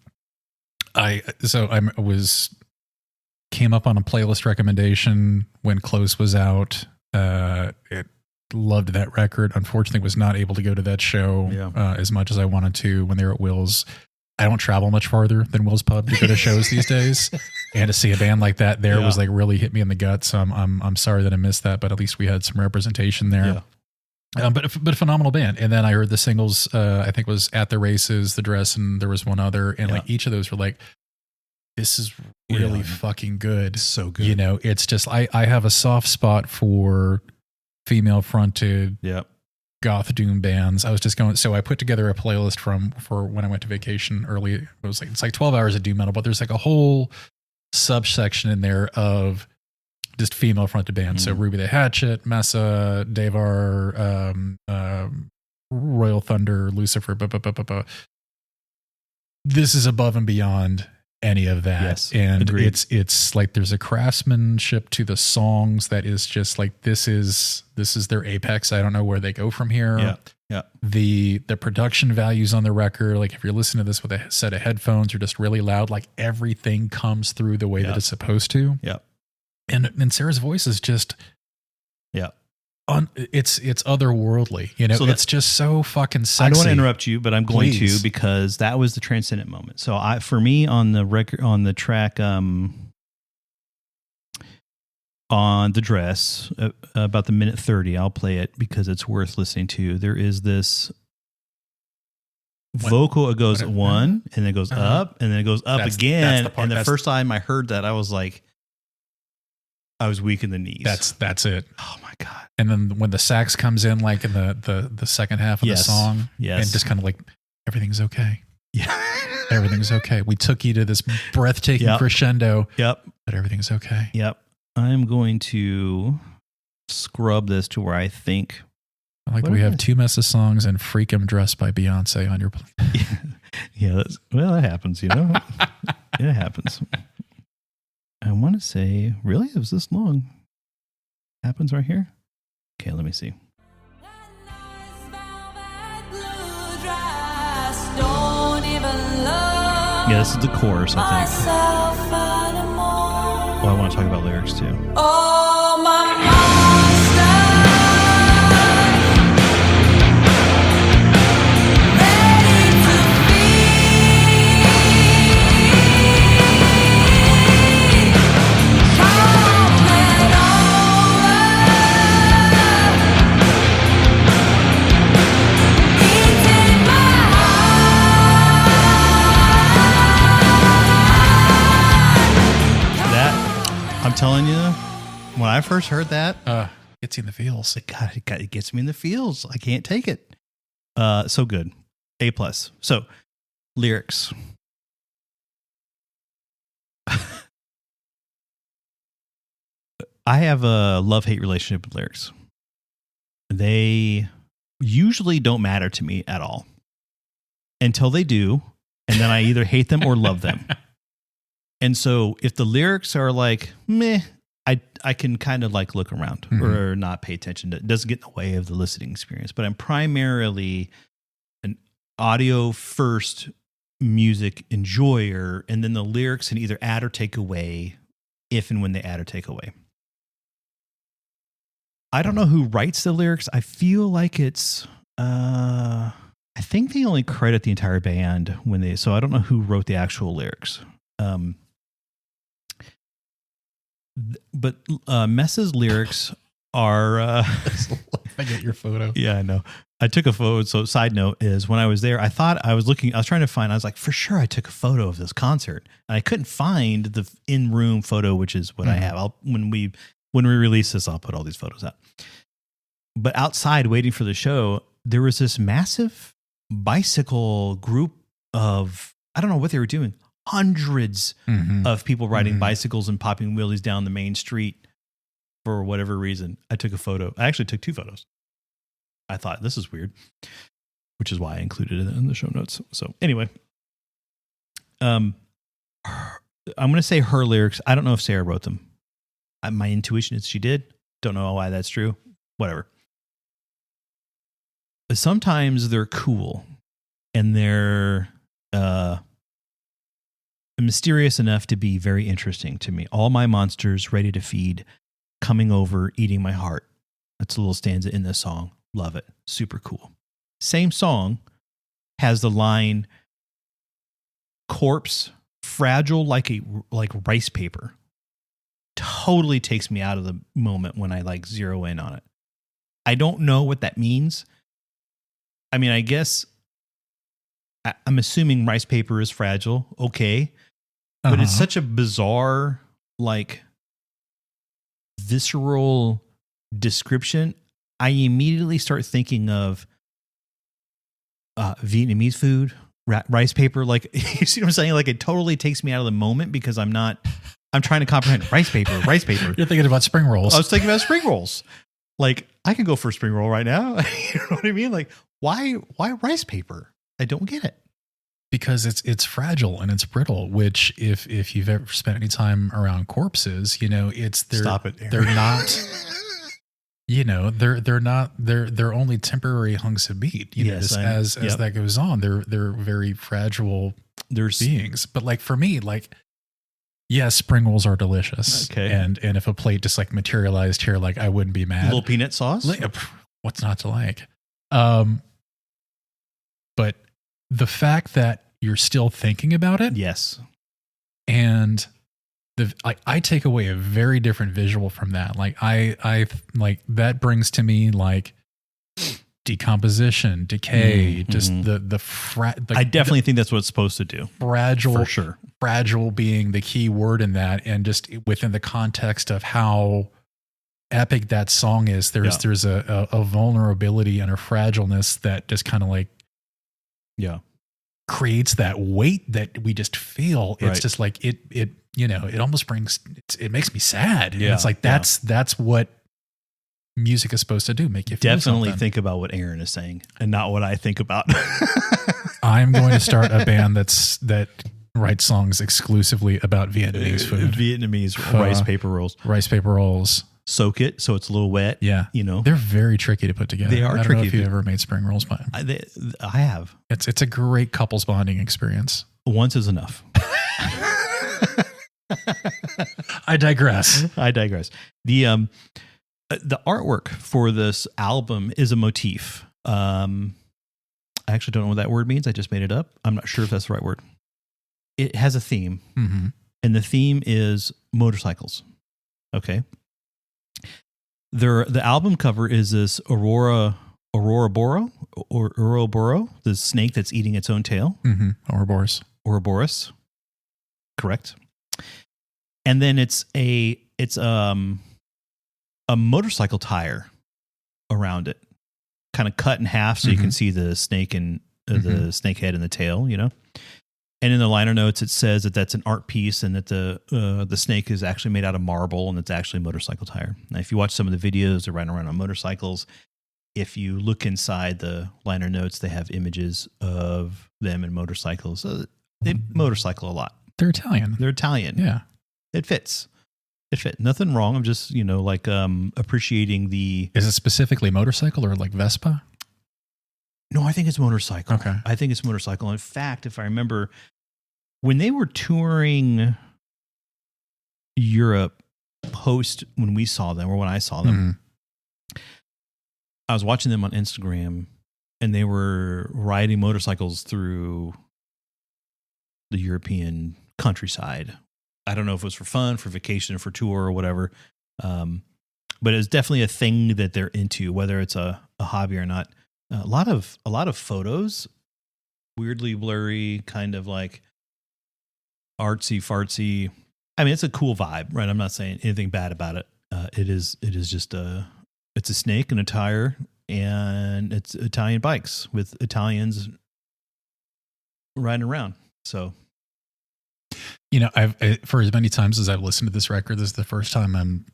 Speaker 2: up on a playlist recommendation when Close was out. It loved that record. Unfortunately, was not able to go to that show as much as I wanted to when they were at Will's. I don't travel much farther than Will's Pub to go to shows these days, and to see a band like that there was like really hit me in the gut. So I'm sorry that I missed that, but at least we had some representation there. But a phenomenal band. And then I heard the singles. I think was At the Races, The Dress, and there was one other, and like each of those were like, this is really fucking good.
Speaker 1: So good.
Speaker 2: You know, it's just I have a soft spot for female fronted goth doom bands. I was just going, so I put together a playlist for when I went to vacation early. It was like, it's like 12 hours of doom metal, but there's like a whole subsection in there of just female fronted bands. So Ruby the Hatchet, Messa, Devar, Royal Thunder, Lucifer, This is above and beyond any of that.
Speaker 1: Yes,
Speaker 2: and
Speaker 1: agreed.
Speaker 2: It's like there's a craftsmanship to the songs that is just like this is their apex. I don't know where they go from here. The production values on the record, like if you're listening to this with a set of headphones or just really loud, like everything comes through the way that it's supposed to. And Sarah's voice is just it's otherworldly, you know. So it's just so fucking sexy.
Speaker 1: I don't want to interrupt you, but I'm going to, because that was the transcendent moment. So for me on the record, on the track on The Dress, about the minute 30, I'll play it because it's worth listening to. There is this vocal, it goes one and then it goes up and then it goes up again. And the first time I heard that, I was like, I was weak in the knees.
Speaker 2: That's it.
Speaker 1: Oh my God.
Speaker 2: And then when the sax comes in, like in the second half of the song, and just kind of like, everything's okay.
Speaker 1: Yeah.
Speaker 2: Everything's okay. We took you to this breathtaking crescendo. But everything's okay.
Speaker 1: I'm going to scrub this to where I think.
Speaker 2: We have 2 Messa songs and Freak 'Em Dressed by Beyonce on your
Speaker 1: playlist. That happens, you know. It happens. I want to say, really? It was this long? Happens right here? Okay, let me see. Yeah, this is the chorus, I think. Oh, I want to talk about lyrics too. Oh, my monster. I'm telling you, when I first heard that,
Speaker 2: gets you in the feels.
Speaker 1: it gets me in the feels. I can't take it. So good. A+. So, lyrics. I have a love-hate relationship with lyrics. They usually don't matter to me at all until they do, and then I either hate them or love them. And so if the lyrics are like, meh, I can kind of like look around or not pay attention. It doesn't get in the way of the listening experience. But I'm primarily an audio first music enjoyer, and then the lyrics can either add or take away if and when they add or take away. I don't know who writes the lyrics. I feel like it's I think they only credit the entire band so I don't know who wrote the actual lyrics. But Messa's lyrics are
Speaker 2: I get your photo.
Speaker 1: Yeah, I know. I took a photo. So side note is when I was there, I was trying to find, I was like, for sure I took a photo of this concert. And I couldn't find the in-room photo, which is what I have. When we release this, I'll put all these photos out. But outside waiting for the show, there was this massive bicycle group of, I don't know what they were doing, hundreds of people riding bicycles and popping wheelies down the main street for whatever reason. I took a photo. I actually took 2 photos. I thought this is weird, which is why I included it in the show notes. So anyway, I'm going to say her lyrics. I don't know if Sarah wrote them. My intuition is she did. Don't know why that's true. Whatever. But sometimes they're cool and they're mysterious enough to be very interesting to me. All my monsters ready to feed, coming over, eating my heart. That's a little stanza in this song. Love it. Super cool. Same song has the line, corpse, fragile like rice paper. Totally takes me out of the moment when I like zero in on it. I don't know what that means. I mean, I guess I'm assuming rice paper is fragile. Okay. But it's such a bizarre, like, visceral description. I immediately start thinking of Vietnamese food, rice paper. Like, you see what I'm saying? Like, it totally takes me out of the moment because I'm trying to comprehend rice paper.
Speaker 2: You're thinking about spring rolls.
Speaker 1: I was thinking about spring rolls. Like, I can go for a spring roll right now. You know what I mean? Like, why rice paper? I don't get it.
Speaker 2: Because it's fragile and it's brittle, which if you've ever spent any time around corpses,
Speaker 1: Stop it, Aaron.
Speaker 2: They're not, they're only temporary hunks of meat. As that goes on, they're very fragile beings. But like for me, like, yes, spring rolls are delicious.
Speaker 1: Okay.
Speaker 2: And if a plate just like materialized here, like I wouldn't be mad.
Speaker 1: A little peanut sauce?
Speaker 2: What's not to like? But the fact that you're still thinking about it.
Speaker 1: Yes.
Speaker 2: And I take away a very different visual from that. Like I like that brings to me like decomposition, decay, just
Speaker 1: I definitely think that's what it's supposed to do.
Speaker 2: Fragile,
Speaker 1: for sure.
Speaker 2: Fragile being the key word in that, and just within the context of how epic that song is, there's a vulnerability and a fragileness that just kind of like creates that weight that we just feel. It's just like it almost it makes me sad. And it's like that's what music is supposed to do, make you feel
Speaker 1: definitely
Speaker 2: something.
Speaker 1: Think about what Aaron is saying and not what I think about.
Speaker 2: I'm going to start a band that writes songs exclusively about Vietnamese food.
Speaker 1: Vietnamese rice paper rolls.
Speaker 2: Rice paper rolls.
Speaker 1: Soak it so it's a little wet.
Speaker 2: Yeah.
Speaker 1: They're
Speaker 2: very tricky to put together.
Speaker 1: They are
Speaker 2: I don't
Speaker 1: tricky.
Speaker 2: know if you ever made spring rolls, but
Speaker 1: I have.
Speaker 2: It's a great couples bonding experience.
Speaker 1: Once is enough.
Speaker 2: I digress.
Speaker 1: The artwork for this album is a motif. I actually don't know what that word means. I just made it up. I'm not sure if that's the right word. It has a theme, and the theme is motorcycles. Okay. The album cover is this Ouroboros, the snake that's eating its own tail.
Speaker 2: Ouroboros.
Speaker 1: Correct. And then it's a motorcycle tire around it, kind of cut in half so you can see the snake and the snake head and the tail, you know. And in the liner notes, it says that that's an art piece and that the snake is actually made out of marble and it's actually a motorcycle tire. Now, if you watch some of the videos, they're riding around on motorcycles. If you look inside the liner notes, they have images of them in motorcycles. So they motorcycle a lot.
Speaker 2: They're Italian.
Speaker 1: Yeah. It fits. Nothing wrong. I'm just, like appreciating the...
Speaker 2: Is it specifically motorcycle or like Vespa?
Speaker 1: No, I think it's motorcycle.
Speaker 2: Okay.
Speaker 1: I think it's motorcycle. In fact, if I remember, when they were touring Europe post when we saw them or when I saw them, I was watching them on Instagram and they were riding motorcycles through the European countryside. I don't know if it was for fun, for vacation, for tour or whatever. But it's definitely a thing that they're into, whether it's a hobby or not. A lot of photos, weirdly blurry, kind of like artsy fartsy. I mean, it's a cool vibe, right? I'm not saying anything bad about it. It is just it's a snake and a tire, and it's Italian bikes with Italians riding around. So,
Speaker 2: I've for as many times as I've listened to this record, this is the first time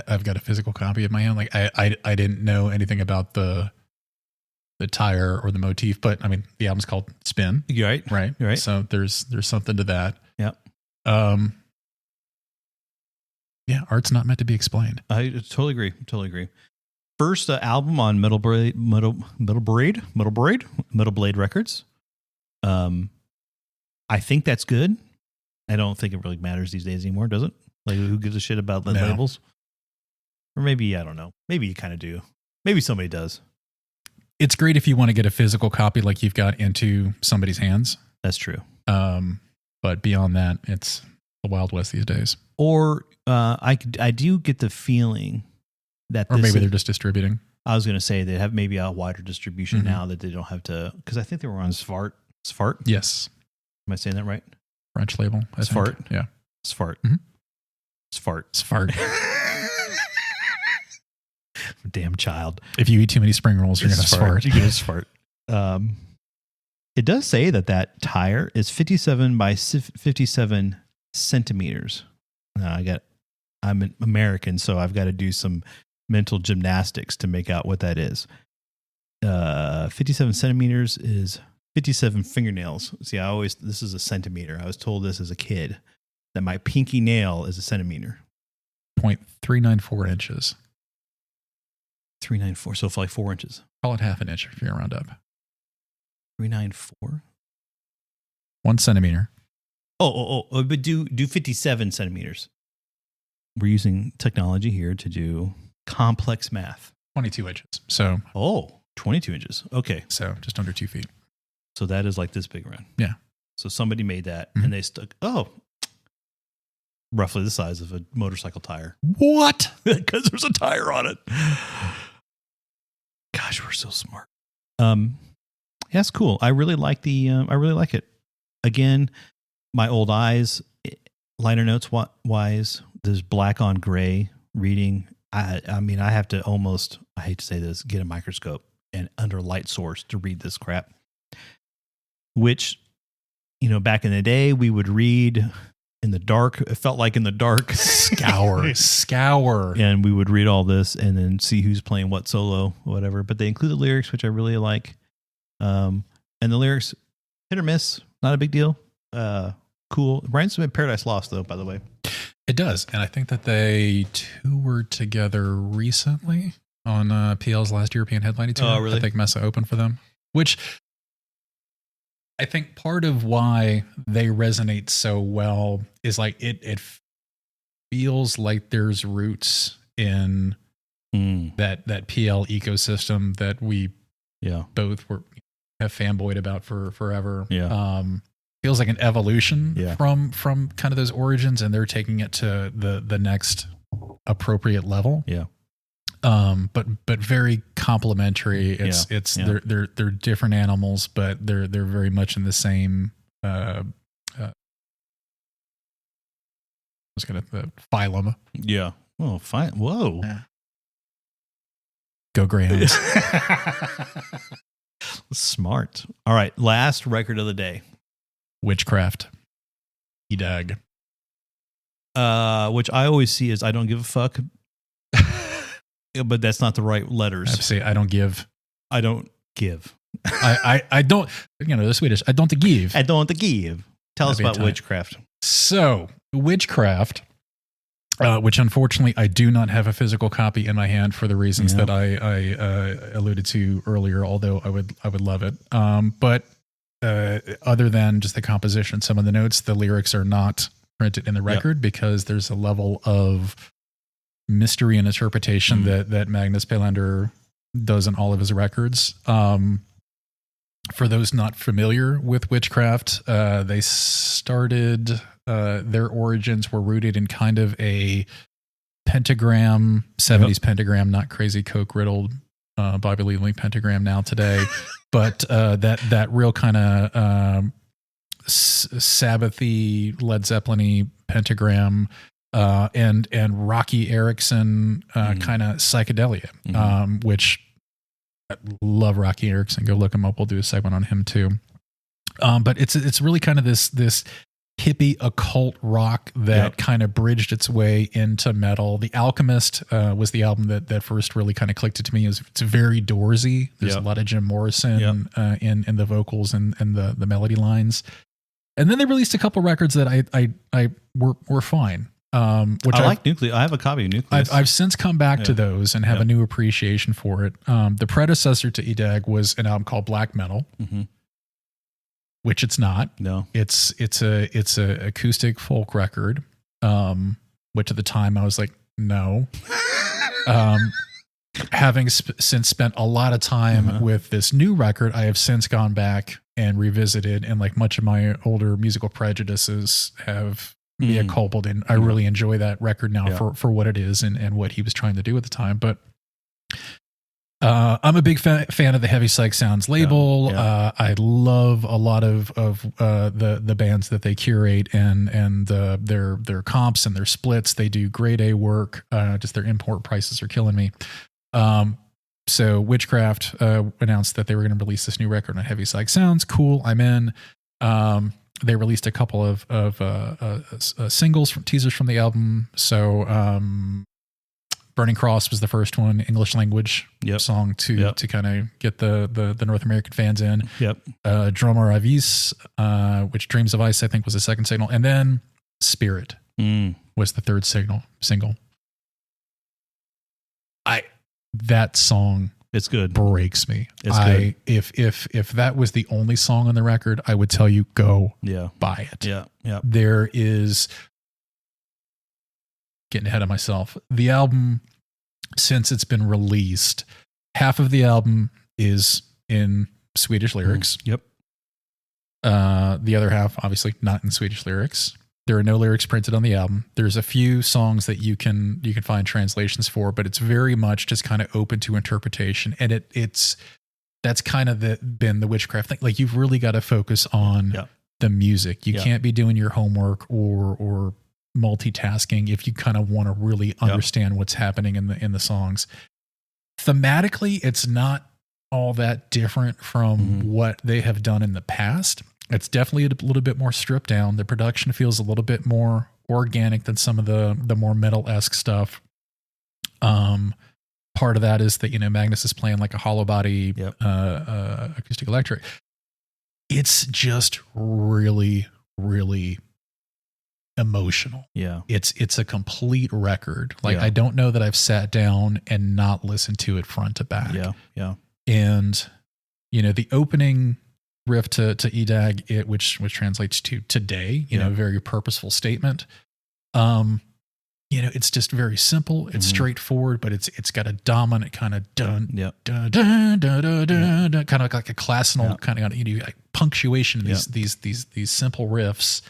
Speaker 2: I've got a physical copy of my own. Like I didn't know anything about the tire or the motif, but I mean, the album's called Spin.
Speaker 1: You're
Speaker 2: Right.
Speaker 1: You're right.
Speaker 2: So there's something to that.
Speaker 1: Yep.
Speaker 2: Yeah. Art's not meant to be explained.
Speaker 1: I totally agree. First album on Metal Blade Records. I think that's good. I don't think it really matters these days anymore, does it? Like, who gives a shit about the labels? Or maybe, I don't know. Maybe you kind of do. Maybe somebody does.
Speaker 2: It's great if you want to get a physical copy like you've got into somebody's hands.
Speaker 1: That's true.
Speaker 2: But beyond that, it's the Wild West these days.
Speaker 1: Or I do get the feeling that
Speaker 2: or maybe they're just distributing.
Speaker 1: I was going to say they have maybe a wider distribution now that they don't have to, because I think they were on Svart.
Speaker 2: Yes.
Speaker 1: Am I saying that right?
Speaker 2: French label.
Speaker 1: Svart.
Speaker 2: Yeah.
Speaker 1: Svart.
Speaker 2: Svart.
Speaker 1: Damn child.
Speaker 2: If you eat too many spring rolls, you're going to svart.
Speaker 1: You're going to svart. It does say that tire is 57 by 57 centimeters. I'm an American, so I've got to do some mental gymnastics to make out what that is. 57 centimeters is 57 fingernails. See, this is a centimeter. I was told this as a kid that my pinky nail is a centimeter.
Speaker 2: 0.394 inches.
Speaker 1: 394. So for like 4 inches.
Speaker 2: Call it half an inch if you're round up.
Speaker 1: 394.
Speaker 2: 1 centimeter.
Speaker 1: But do 57 centimeters. We're using technology here to do complex math.
Speaker 2: 22 inches. So
Speaker 1: 22 inches. Okay.
Speaker 2: So just under 2 feet.
Speaker 1: So that is like this big around.
Speaker 2: Yeah.
Speaker 1: So somebody made that and they stuck, roughly the size of a motorcycle tire.
Speaker 2: What?
Speaker 1: Because there's a tire on it. Gosh, we're so smart. Yeah, it's cool. I really like it. Again, my old eyes, liner notes wise, there's black on gray reading. I mean, I have to almost, I hate to say this, get a microscope and under light source to read this crap. Which, back in the day, we would read in the dark. It felt like in the dark.
Speaker 2: Scour.
Speaker 1: And we would read all this and then see who's playing what solo, whatever. But they include the lyrics, which I really like. And the lyrics, hit or miss, not a big deal. Cool. Reminds me of Paradise Lost, though, by the way.
Speaker 2: It does. And I think that they toured together recently on PL's last European headlining tour.
Speaker 1: Oh, really?
Speaker 2: I think Messa opened for them, which I think part of why they resonate so well is like it feels like there's roots in that PL ecosystem that we both have fanboyed about for forever.
Speaker 1: Yeah.
Speaker 2: Feels like an evolution from kind of those origins, and they're taking it to the next appropriate level.
Speaker 1: Yeah.
Speaker 2: But very complementary. They're different animals, but they're very much in the same was going to phylum.
Speaker 1: Yeah. Oh, fine. Whoa.
Speaker 2: Yeah. Go Greyhounds.
Speaker 1: Smart. All right. Last record of the day.
Speaker 2: Witchcraft. Idag.
Speaker 1: Which I always see as I don't give a fuck. But that's not the right letters.
Speaker 2: I have to say, I don't give.
Speaker 1: I don't give.
Speaker 2: I don't, the Swedish, I don't give.
Speaker 1: I don't give. Tell us about Witchcraft.
Speaker 2: So, Witchcraft, which unfortunately I do not have a physical copy in my hand for the reasons that I alluded to earlier, although I would love it. But other than just the composition, some of the notes, the lyrics are not printed in the record because there's a level of mystery and interpretation that Magnus Pelander does in all of his records. For those not familiar with Witchcraft, they started, their origins were rooted in kind of a pentagram, 70s pentagram, not crazy Coke riddled, Bobby Lee pentagram now today, but that real kind of Sabbathy, Led Zeppelin-y pentagram, and Rocky Erickson kind of psychedelia, which I love Rocky Erickson. Go look him up. We'll do a segment on him too. But it's really kind of this hippie occult rock that kind of bridged its way into metal. The Alchemist was the album that first really kind of clicked it to me. It's very Doorsy. There's a lot of Jim Morrison in the vocals and the melody lines. And then they released a couple records that I were fine. Which I like
Speaker 1: Nucleus. I have a copy of Nucleus.
Speaker 2: I've since come back to those and have a new appreciation for it. The predecessor to Idag was an album called Black Metal, which it's not.
Speaker 1: No,
Speaker 2: it's a acoustic folk record. Which at the time I was like, no. Having since spent a lot of time with this new record, I have since gone back and revisited, and like much of my older musical prejudices have me a culprit, and I really enjoy that record now for what it is and what he was trying to do at the time. But I'm a big fan of the Heavy Psych Sounds label. I love a lot of the bands that they curate and their comps and their splits. They do grade A work. Just their import prices are killing me. So Witchcraft announced that they were going to release this new record on Heavy Psych Sounds. Cool, I'm in. They released a couple of singles from teasers from the album. So Burning Cross was the first one, English language song to kind of get the North American fans in. Drummer Avis, which Dreams of Ice I think was the second single, and then Spirit was the third single. That song,
Speaker 1: it's good,
Speaker 2: breaks me.
Speaker 1: It's good.
Speaker 2: If that was the only song on the record, I would tell you go buy it. There is, getting ahead of myself, the album, since it's been released, half of the album is in Swedish lyrics. The other half, obviously, not in Swedish lyrics. There are no lyrics printed on the album. There's a few songs that you can find translations for, but it's very much just kind of open to interpretation. And that's kind of been the Witchcraft thing. Like, you've really got to focus on the music. You can't be doing your homework or multitasking if you kind of want to really understand what's happening in the songs. Thematically, it's not all that different from what they have done in the past. It's definitely a little bit more stripped down. The production feels a little bit more organic than some of the more metal-esque stuff. Part of that is that, Magnus is playing like a hollow body acoustic electric. It's just really, really emotional. It's a complete record. Like, I don't know that I've sat down and not listened to it front to back. And, the opening riff to Idag, which translates to today, a very purposeful statement. It's just very simple. It's straightforward, but it's got a dominant kind of dun dun dun dun dun dun, dun, kind of like a classical kind of like punctuation. These simple riffs,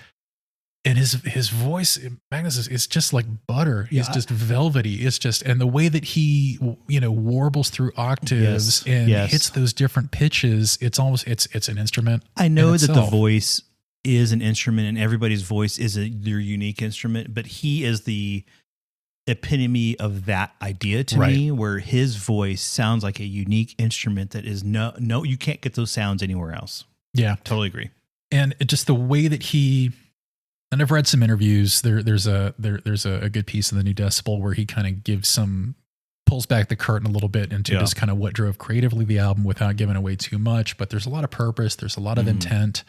Speaker 2: and his voice, Magnus, is just like butter. He's just velvety. It's just, and the way that he warbles through octaves and hits those different pitches, it's almost it's an instrument.
Speaker 1: I know that the voice is an instrument and everybody's voice is their unique instrument, but he is the epitome of that idea to me, where his voice sounds like a unique instrument that is no, you can't get those sounds anywhere else.
Speaker 2: Yeah.
Speaker 1: Totally agree.
Speaker 2: And just the way that and I've read some interviews. There's a good piece in the New Decibel where he kind of pulls back the curtain a little bit into just kind of what drove creatively the album without giving away too much. But there's a lot of purpose. There's a lot of intent.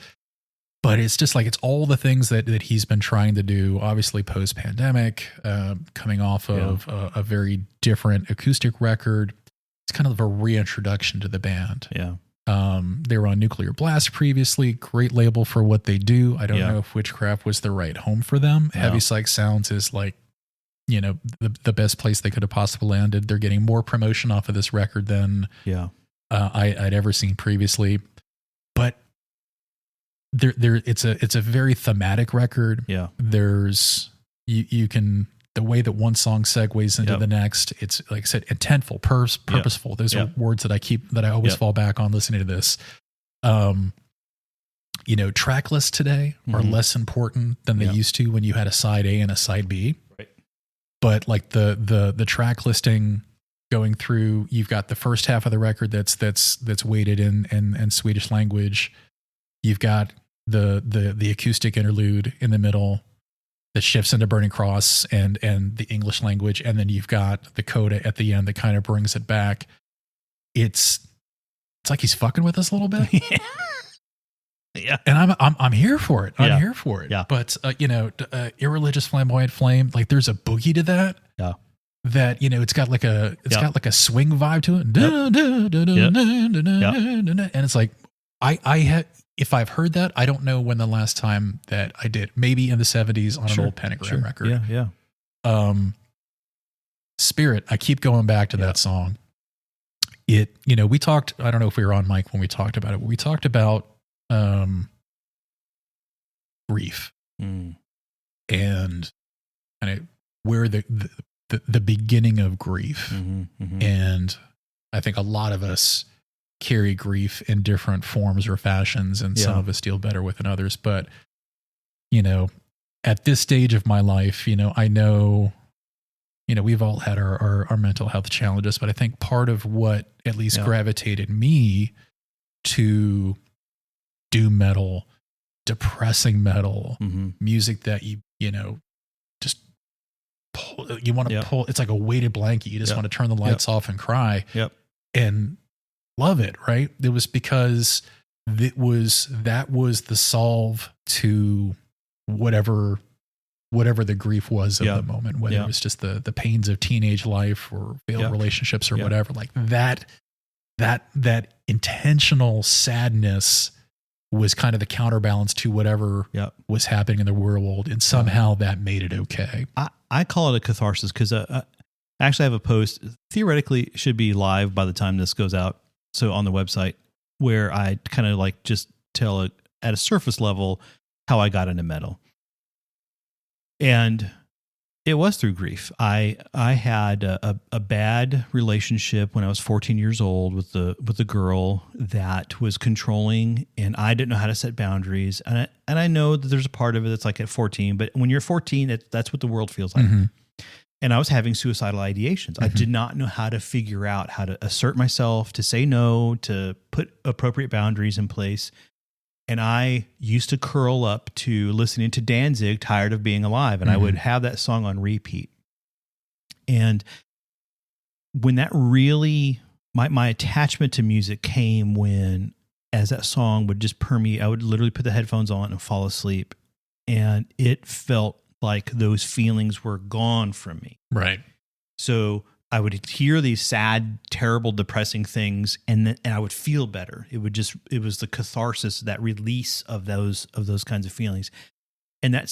Speaker 2: But it's just like, it's all the things that he's been trying to do, obviously post-pandemic, coming off of a very different acoustic record. It's kind of a reintroduction to the band.
Speaker 1: Yeah.
Speaker 2: They were on Nuclear Blast previously, great label for what they do. I don't know if Witchcraft was the right home for them. Heavy Psych Sounds is like, the best place they could have possibly landed. They're getting more promotion off of this record than I'd ever seen previously. But it's a very thematic record.
Speaker 1: Yeah.
Speaker 2: There's you can, the way that one song segues into the next, it's like I said, intentful, purposeful. Those are words that I always fall back on listening to this. Track lists today are less important than they used to when you had a side A and a side B.
Speaker 1: Right.
Speaker 2: But like the track listing going through, you've got the first half of the record that's weighted in Swedish language. You've got the acoustic interlude in the middle that shifts into Burning Cross and the English language, and then you've got the coda at the end that kind of brings it back. It's like he's fucking with us a little bit.
Speaker 1: Yeah.
Speaker 2: And I'm here for it. I'm here for it.
Speaker 1: Yeah.
Speaker 2: But Irreligious Flamboyant Flame, like there's a boogie to that.
Speaker 1: Yeah.
Speaker 2: That it's got like a swing vibe to it. And it's like if I've heard that, I don't know when the last time that I did. Maybe in the 70s on an old Pentagram record.
Speaker 1: Yeah.
Speaker 2: Spirit, I keep going back to that song. We talked, I don't know if we were on mic when we talked about it, but we talked about grief and kind of where the beginning of grief. And I think a lot of us carry grief in different forms or fashions, and some of us deal better with than others. But, at this stage of my life, I know, we've all had our mental health challenges, but I think part of what at least gravitated me to doom metal, depressing metal, music that you just pull, you want to pull, it's like a weighted blanket. You just want to turn the lights off and cry and love it. Right. It was because that was the solve to whatever the grief was of the moment, whether it was just the pains of teenage life or failed relationships or whatever, like that intentional sadness was kind of the counterbalance to whatever was happening in the world. And somehow that made it okay.
Speaker 1: I call it a catharsis because I actually have a post, theoretically should be live by the time this goes out. So on the website, where I kind of like just tell it at a surface level how I got into metal. And it was through grief. I had a bad relationship when I was 14 years old with a girl that was controlling, and I didn't know how to set boundaries. And I know that there's a part of it that's like at 14, but when you're 14, that's what the world feels like. And I was having suicidal ideations. I did not know how to figure out how to assert myself, to say no, to put appropriate boundaries in place. And I used to curl up to listening to Danzig, Tired of Being Alive. And I would have that song on repeat. And when that really, my attachment to music came when, as that song would just permeate, I would literally put the headphones on and fall asleep. And it felt like those feelings were gone from me.
Speaker 2: Right.
Speaker 1: So I would hear these sad, terrible, depressing things, and I would feel better. It was the catharsis, that release of those kinds of feelings. And it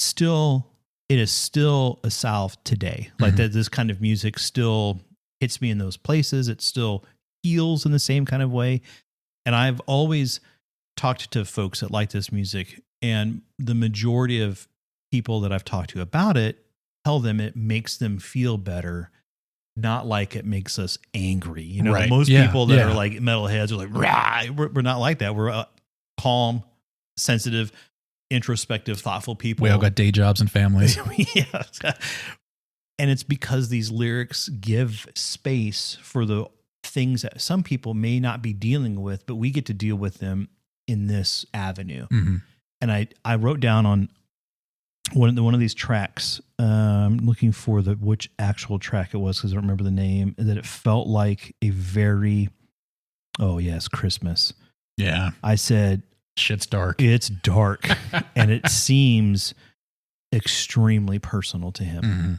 Speaker 1: is still a salve today. Like that, this kind of music still hits me in those places. It still heals in the same kind of way. And I've always talked to folks that like this music, and the majority of people that I've talked to about it tell them it makes them feel better, not like it makes us angry. Most people that are like metalheads are like, rah, we're not like that. We're calm, sensitive. introspective, thoughtful people.
Speaker 2: We all got day jobs and families.
Speaker 1: Yeah. And it's because these lyrics give space for the things that some people may not be dealing with, but we get to deal with them in this avenue.
Speaker 2: Mm-hmm.
Speaker 1: And I wrote down on one of these tracks, I'm looking for which actual track it was because I don't remember the name, that it felt like a very, Christmas.
Speaker 2: Yeah.
Speaker 1: I said,
Speaker 2: shit's dark.
Speaker 1: It's dark. And it seems extremely personal to him.
Speaker 2: Mm-hmm.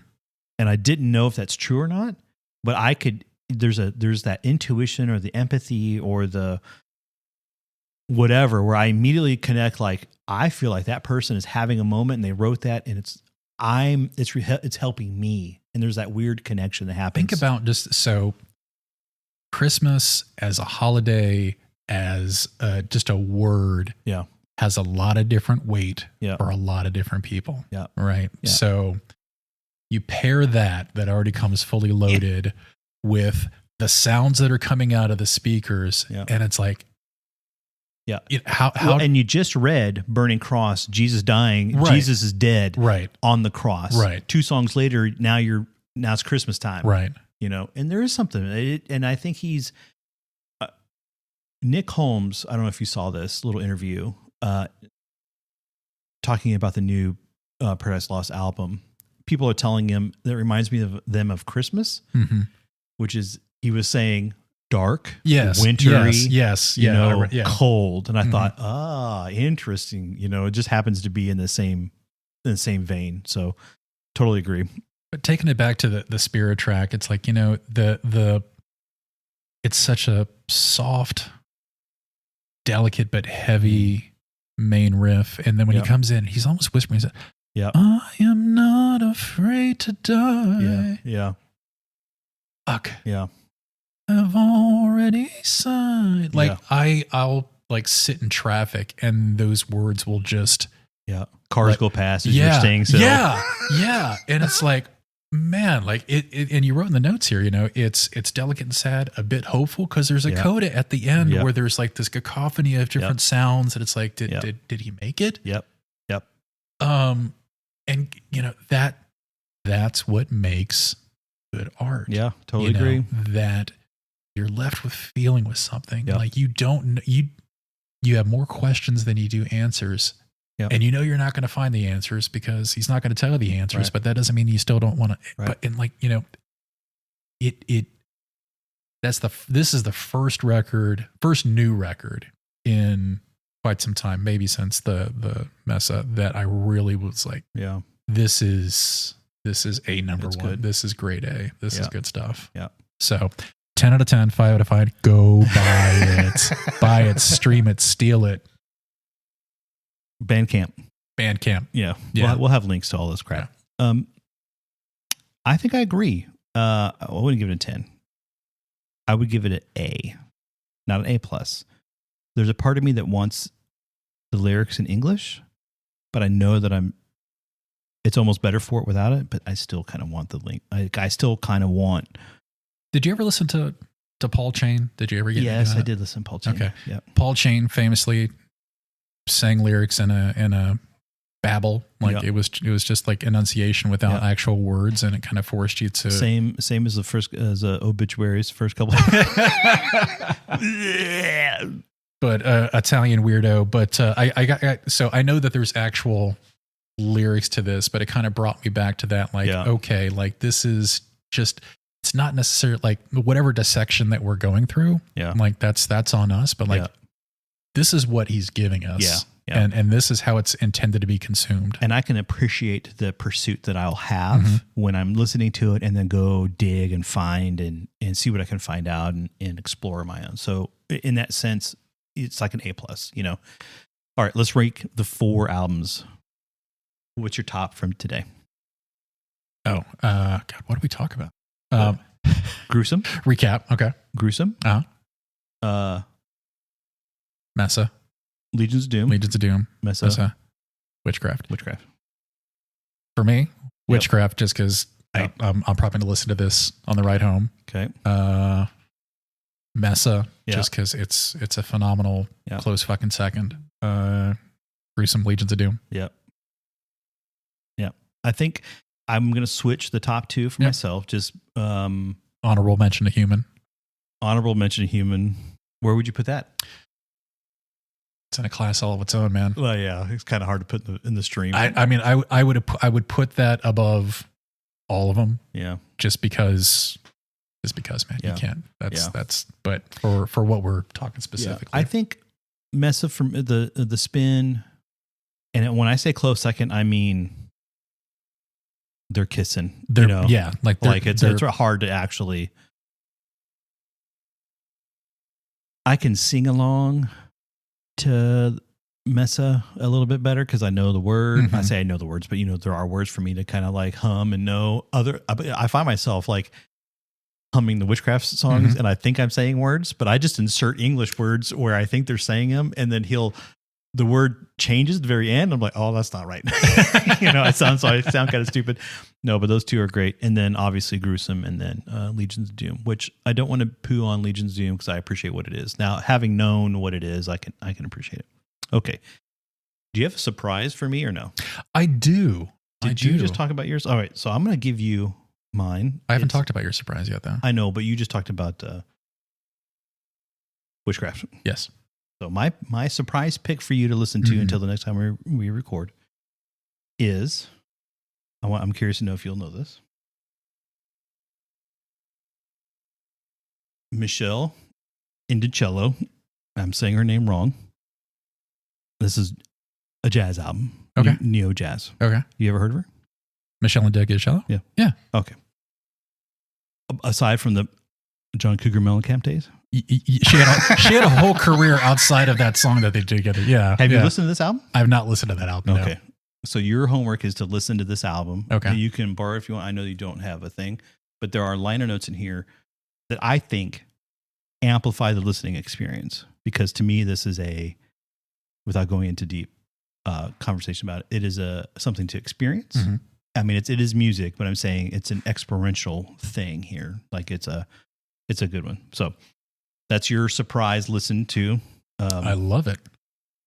Speaker 1: And I didn't know if that's true or not, but there's that intuition or the empathy or the whatever, where I immediately connect, like, I feel like that person is having a moment and they wrote that and it's helping me. And there's that weird connection that happens.
Speaker 2: Think about Christmas as a holiday, as just a word, has a lot of different weight for a lot of different people.
Speaker 1: Yeah.
Speaker 2: Right.
Speaker 1: Yeah.
Speaker 2: So you pair that already comes fully loaded with the sounds that are coming out of the speakers.
Speaker 1: Yeah.
Speaker 2: And it's like,
Speaker 1: and you just read Burning Cross, Jesus dying,
Speaker 2: right.
Speaker 1: Jesus is dead,
Speaker 2: right,
Speaker 1: on the cross.
Speaker 2: Right.
Speaker 1: 2 songs later, now it's Christmas time.
Speaker 2: Right.
Speaker 1: And there is something, and I think he's Nick Holmes. I don't know if you saw this little interview talking about the new Paradise Lost album. People are telling him that reminds me of them of Christmas,
Speaker 2: mm-hmm.
Speaker 1: which is, he was saying, dark,
Speaker 2: yes,
Speaker 1: wintry,
Speaker 2: yes,
Speaker 1: cold. And I
Speaker 2: mm-hmm.
Speaker 1: thought, interesting. It just happens to be in the same vein. So totally agree.
Speaker 2: But taking it back to the Spirit track, it's like, it's such a soft, delicate, but heavy main riff. And then when he comes in, he's almost whispering, he's like, I am not afraid to die.
Speaker 1: Yeah.
Speaker 2: Fuck.
Speaker 1: Yeah.
Speaker 2: I've already signed. Like I'll like sit in traffic and those words will just
Speaker 1: cars go past as you're staying still.
Speaker 2: Yeah. And it's like, man, like it and you wrote in the notes here, it's delicate and sad, a bit hopeful, because there's a coda at the end where there's like this cacophony of different sounds, and it's like, did he make it?
Speaker 1: Yep.
Speaker 2: And that's what makes good art.
Speaker 1: Yeah, totally agree.
Speaker 2: That you're left with feeling with something. Like you have more questions than you do answers. And you're not going to find the answers because he's not going to tell you the answers, but that doesn't mean you still don't want to. But and like, this is the first new record in quite some time, maybe since the Messa, that I really was like, this is a number one. Good. This is grade A. This is good stuff. Yeah. So 10 out of 10, 5 out of 5. Go buy it. Buy it, stream it, steal it.
Speaker 1: Bandcamp.
Speaker 2: Yeah.
Speaker 1: We'll have links to all this crap. Yeah. I think I agree. I wouldn't give it a 10. I would give it an A, not an A+. There's a part of me that wants the lyrics in English, but I know that it's almost better for it without it, but I still kind of want the link. I still kind of want.
Speaker 2: Did you ever listen to Paul Chain? Did you ever get?
Speaker 1: Yes, I did listen to Paul Chain.
Speaker 2: Okay.
Speaker 1: Yeah.
Speaker 2: Paul Chain famously sang lyrics in a babble, like it was just like enunciation without actual words, and it kind of forced you to
Speaker 1: same as Obituary's first couple.
Speaker 2: But Italian weirdo. But I know that there's actual lyrics to this, but it kind of brought me back to that. Like, okay, like this is just. It's not necessarily like whatever dissection that we're going through. Yeah. Like that's on us, but like this is what he's giving us. Yeah. And this is how it's intended to be consumed.
Speaker 1: And I can appreciate the pursuit that I'll have when I'm listening to it, and then go dig and find and see what I can find out and explore my own. So in that sense, it's like an A+, All right, let's rank the 4 albums. What's your top from today?
Speaker 2: Oh, God, what did we talk about?
Speaker 1: Gruesome.
Speaker 2: Recap. Okay.
Speaker 1: Gruesome.
Speaker 2: Messa.
Speaker 1: Legions of Doom.
Speaker 2: Messa. Witchcraft. For me, Witchcraft, just because I'm probably going to listen to this on the ride home.
Speaker 1: Okay.
Speaker 2: Messa, just because it's a phenomenal close fucking second. Gruesome, Legions of Doom.
Speaker 1: Yep. Yep. I think I'm going to switch the top two for myself. Just
Speaker 2: honorable mention to Human.
Speaker 1: Honorable mention to Human. Where would you put that?
Speaker 2: It's in a class all of its own, man.
Speaker 1: Well, yeah, it's kind of hard to put in the stream.
Speaker 2: I mean, I would put that above all of them.
Speaker 1: Yeah.
Speaker 2: Just because, man, you can't. That's. But for what we're talking specifically,
Speaker 1: I think Messa from the spin, and when I say close second, I mean they're kissing. It's hard to actually. I can sing along to Messa a little bit better because I know the word.
Speaker 2: Mm-hmm.
Speaker 1: I say I know the words, but there are words for me to kind of like hum and know other. I find myself like humming the Witchcraft songs, and I think I'm saying words, but I just insert English words where I think they're saying them, and then the word changes at the very end. I'm like, oh, that's not right. I sound kind of stupid. No, but those two are great. And then obviously Gruesome, and then Legions of Doom, which I don't want to poo on Legions of Doom because I appreciate what it is. Now, having known what it is, I can appreciate it. Okay. Do you have a surprise for me or no?
Speaker 2: I do.
Speaker 1: Did you just talk about yours? All right. So I'm going to give you mine.
Speaker 2: I haven't talked about your surprise yet, though.
Speaker 1: I know, but you just talked about Witchcraft.
Speaker 2: Yes.
Speaker 1: So my surprise pick for you to listen to until the next time we record is, I'm curious to know if you'll know this. Michelle Indicello. I'm saying her name wrong. This is a jazz album.
Speaker 2: Okay.
Speaker 1: Neo jazz.
Speaker 2: Okay.
Speaker 1: You ever heard of her?
Speaker 2: Michelle Indicello?
Speaker 1: Yeah.
Speaker 2: Yeah.
Speaker 1: Okay. Aside from the John Cougar Mellencamp days?
Speaker 2: She had a whole career outside of that song that they did together. Yeah.
Speaker 1: Have you listened to this album?
Speaker 2: I have not listened to that album.
Speaker 1: Okay.
Speaker 2: No.
Speaker 1: So your homework is to listen to this album.
Speaker 2: Okay.
Speaker 1: You can borrow if you want. I know you don't have a thing, but there are liner notes in here that I think amplify the listening experience, because to me, this is without going into deep conversation about it, it is something to experience.
Speaker 2: Mm-hmm.
Speaker 1: I mean, it is music, but I'm saying it's an experiential thing here. Like it's a good one. So that's your surprise listen to.
Speaker 2: I love it.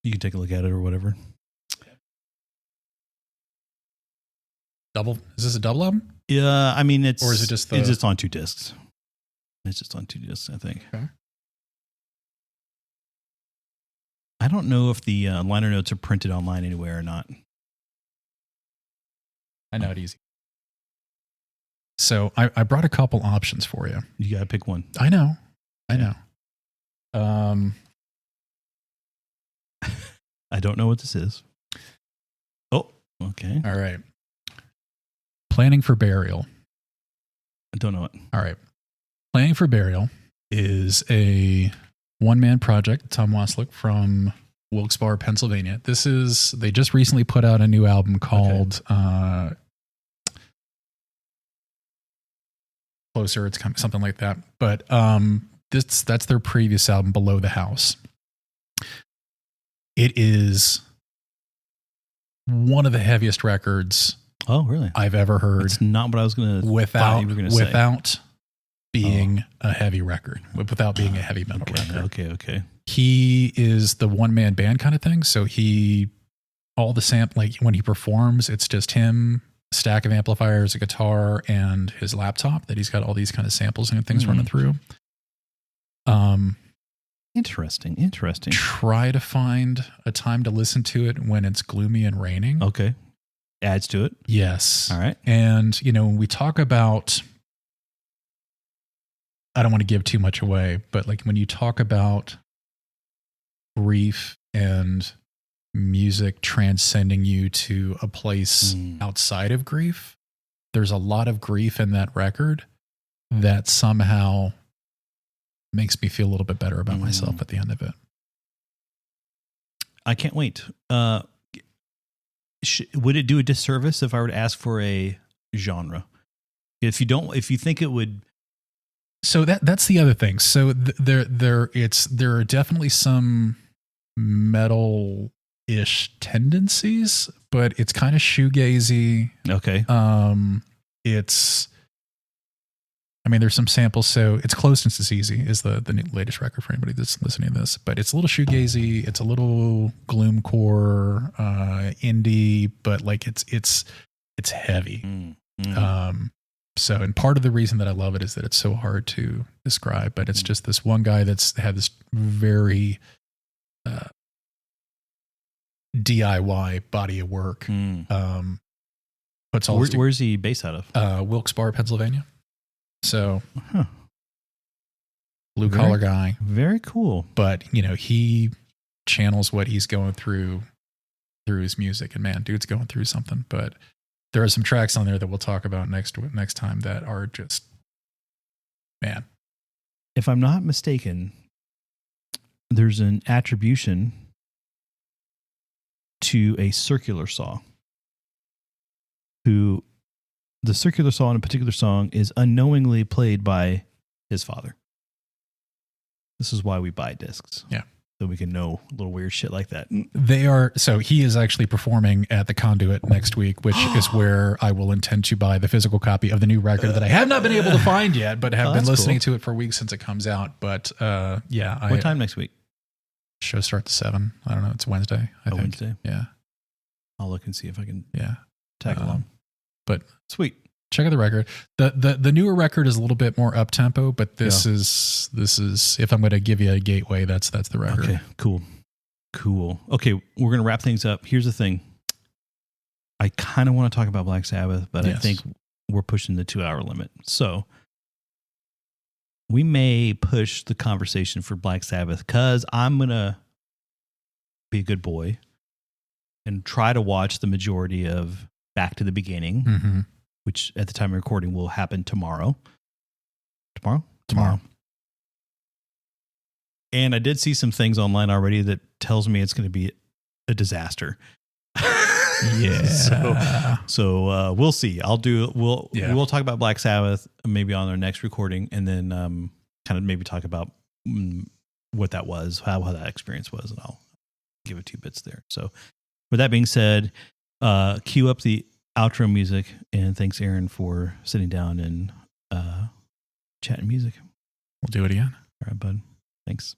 Speaker 1: You can take a look at it or whatever.
Speaker 2: Double? Is this a double album?
Speaker 1: Yeah, I mean
Speaker 2: or is it just
Speaker 1: it's just on 2 discs. It's just on 2 discs, I think.
Speaker 2: Okay.
Speaker 1: I don't know if the liner notes are printed online anywhere or not.
Speaker 2: I know it easy. So I brought a couple options for you.
Speaker 1: You got to pick one.
Speaker 2: I know. I
Speaker 1: don't know what this is. Oh, okay.
Speaker 2: All right. Planning for Burial.
Speaker 1: I don't know it.
Speaker 2: All right. Planning for Burial is a one-man project, Tom Waslick from Wilkes-Barre, Pennsylvania. They just recently put out a new album called Closer. It's kind of something like that. But that's their previous album, Below the House. It is one of the heaviest records.
Speaker 1: Oh, really?
Speaker 2: I've ever heard.
Speaker 1: It's not what I was going to
Speaker 2: without being a heavy record, without being a heavy metal record.
Speaker 1: Okay.
Speaker 2: He is the one-man band kind of thing. So all the like when he performs, it's just him, a stack of amplifiers, a guitar, and his laptop that he's got all these kind of samples and things running through.
Speaker 1: Interesting.
Speaker 2: Try to find a time to listen to it when it's gloomy and raining.
Speaker 1: Okay. Adds to it.
Speaker 2: Yes.
Speaker 1: All right.
Speaker 2: And, when we talk about, I don't want to give too much away, but like when you talk about grief and music transcending you to a place outside of grief, there's a lot of grief in that record that somehow makes me feel a little bit better about myself at the end of it.
Speaker 1: I can't wait. Would it do a disservice if I were to ask for a genre? If you think it would.
Speaker 2: So that's the other thing. So there are definitely some metal-ish tendencies, but it's kind of shoegazy.
Speaker 1: Okay.
Speaker 2: It's I mean, there's some samples. So it's Closeness is Easy is the latest record for anybody that's listening to this. But it's a little shoegazy. It's a little gloomcore, indie, but like it's heavy. So, and part of the reason that I love it is that it's so hard to describe. But it's just this one guy that's had this very DIY body of work. Puts all
Speaker 1: where's he based out of?
Speaker 2: Wilkes-Barre, Pennsylvania. So, blue collar guy.
Speaker 1: Very cool.
Speaker 2: But, you know, he channels what he's going through his music. And man, dude's going through something. But there are some tracks on there that we'll talk about next time that are just, man.
Speaker 1: If I'm not mistaken, there's an attribution to a Circular Saw, who the Circular Saw in a particular song is unknowingly played by his father. This is why we buy discs.
Speaker 2: Yeah.
Speaker 1: So we can know little weird shit like that.
Speaker 2: So he is actually performing at the Conduit next week, which is where I will intend to buy the physical copy of the new record that I have not been able to find yet, but have been listening to it for weeks since it comes out. But yeah.
Speaker 1: What time next week?
Speaker 2: Show starts at 7. I don't know. It's Wednesday, I think.
Speaker 1: Wednesday?
Speaker 2: Yeah.
Speaker 1: I'll look and see if I can
Speaker 2: tag
Speaker 1: along.
Speaker 2: But
Speaker 1: sweet.
Speaker 2: Check out the record. The newer record is a little bit more up tempo, but this is if I'm going to give you a gateway, that's the record.
Speaker 1: Okay, cool. Okay, we're going to wrap things up. Here's the thing. I kind of want to talk about Black Sabbath, but I think we're pushing the 2-hour limit. So we may push the conversation for Black Sabbath because I'm going to be a good boy and try to watch the majority of Back to the Beginning, which at the time of recording will happen tomorrow. Tomorrow. And I did see some things online already that tells me it's going to be a disaster.
Speaker 2: Yeah.
Speaker 1: So we'll see. We'll talk about Black Sabbath maybe on our next recording, and then kind of maybe talk about what that was, how that experience was, and I'll give it 2 bits there. So with that being said, cue up the outro music, and thanks, Aaron, for sitting down and chatting music.
Speaker 2: We'll do it again.
Speaker 1: All right, bud. Thanks.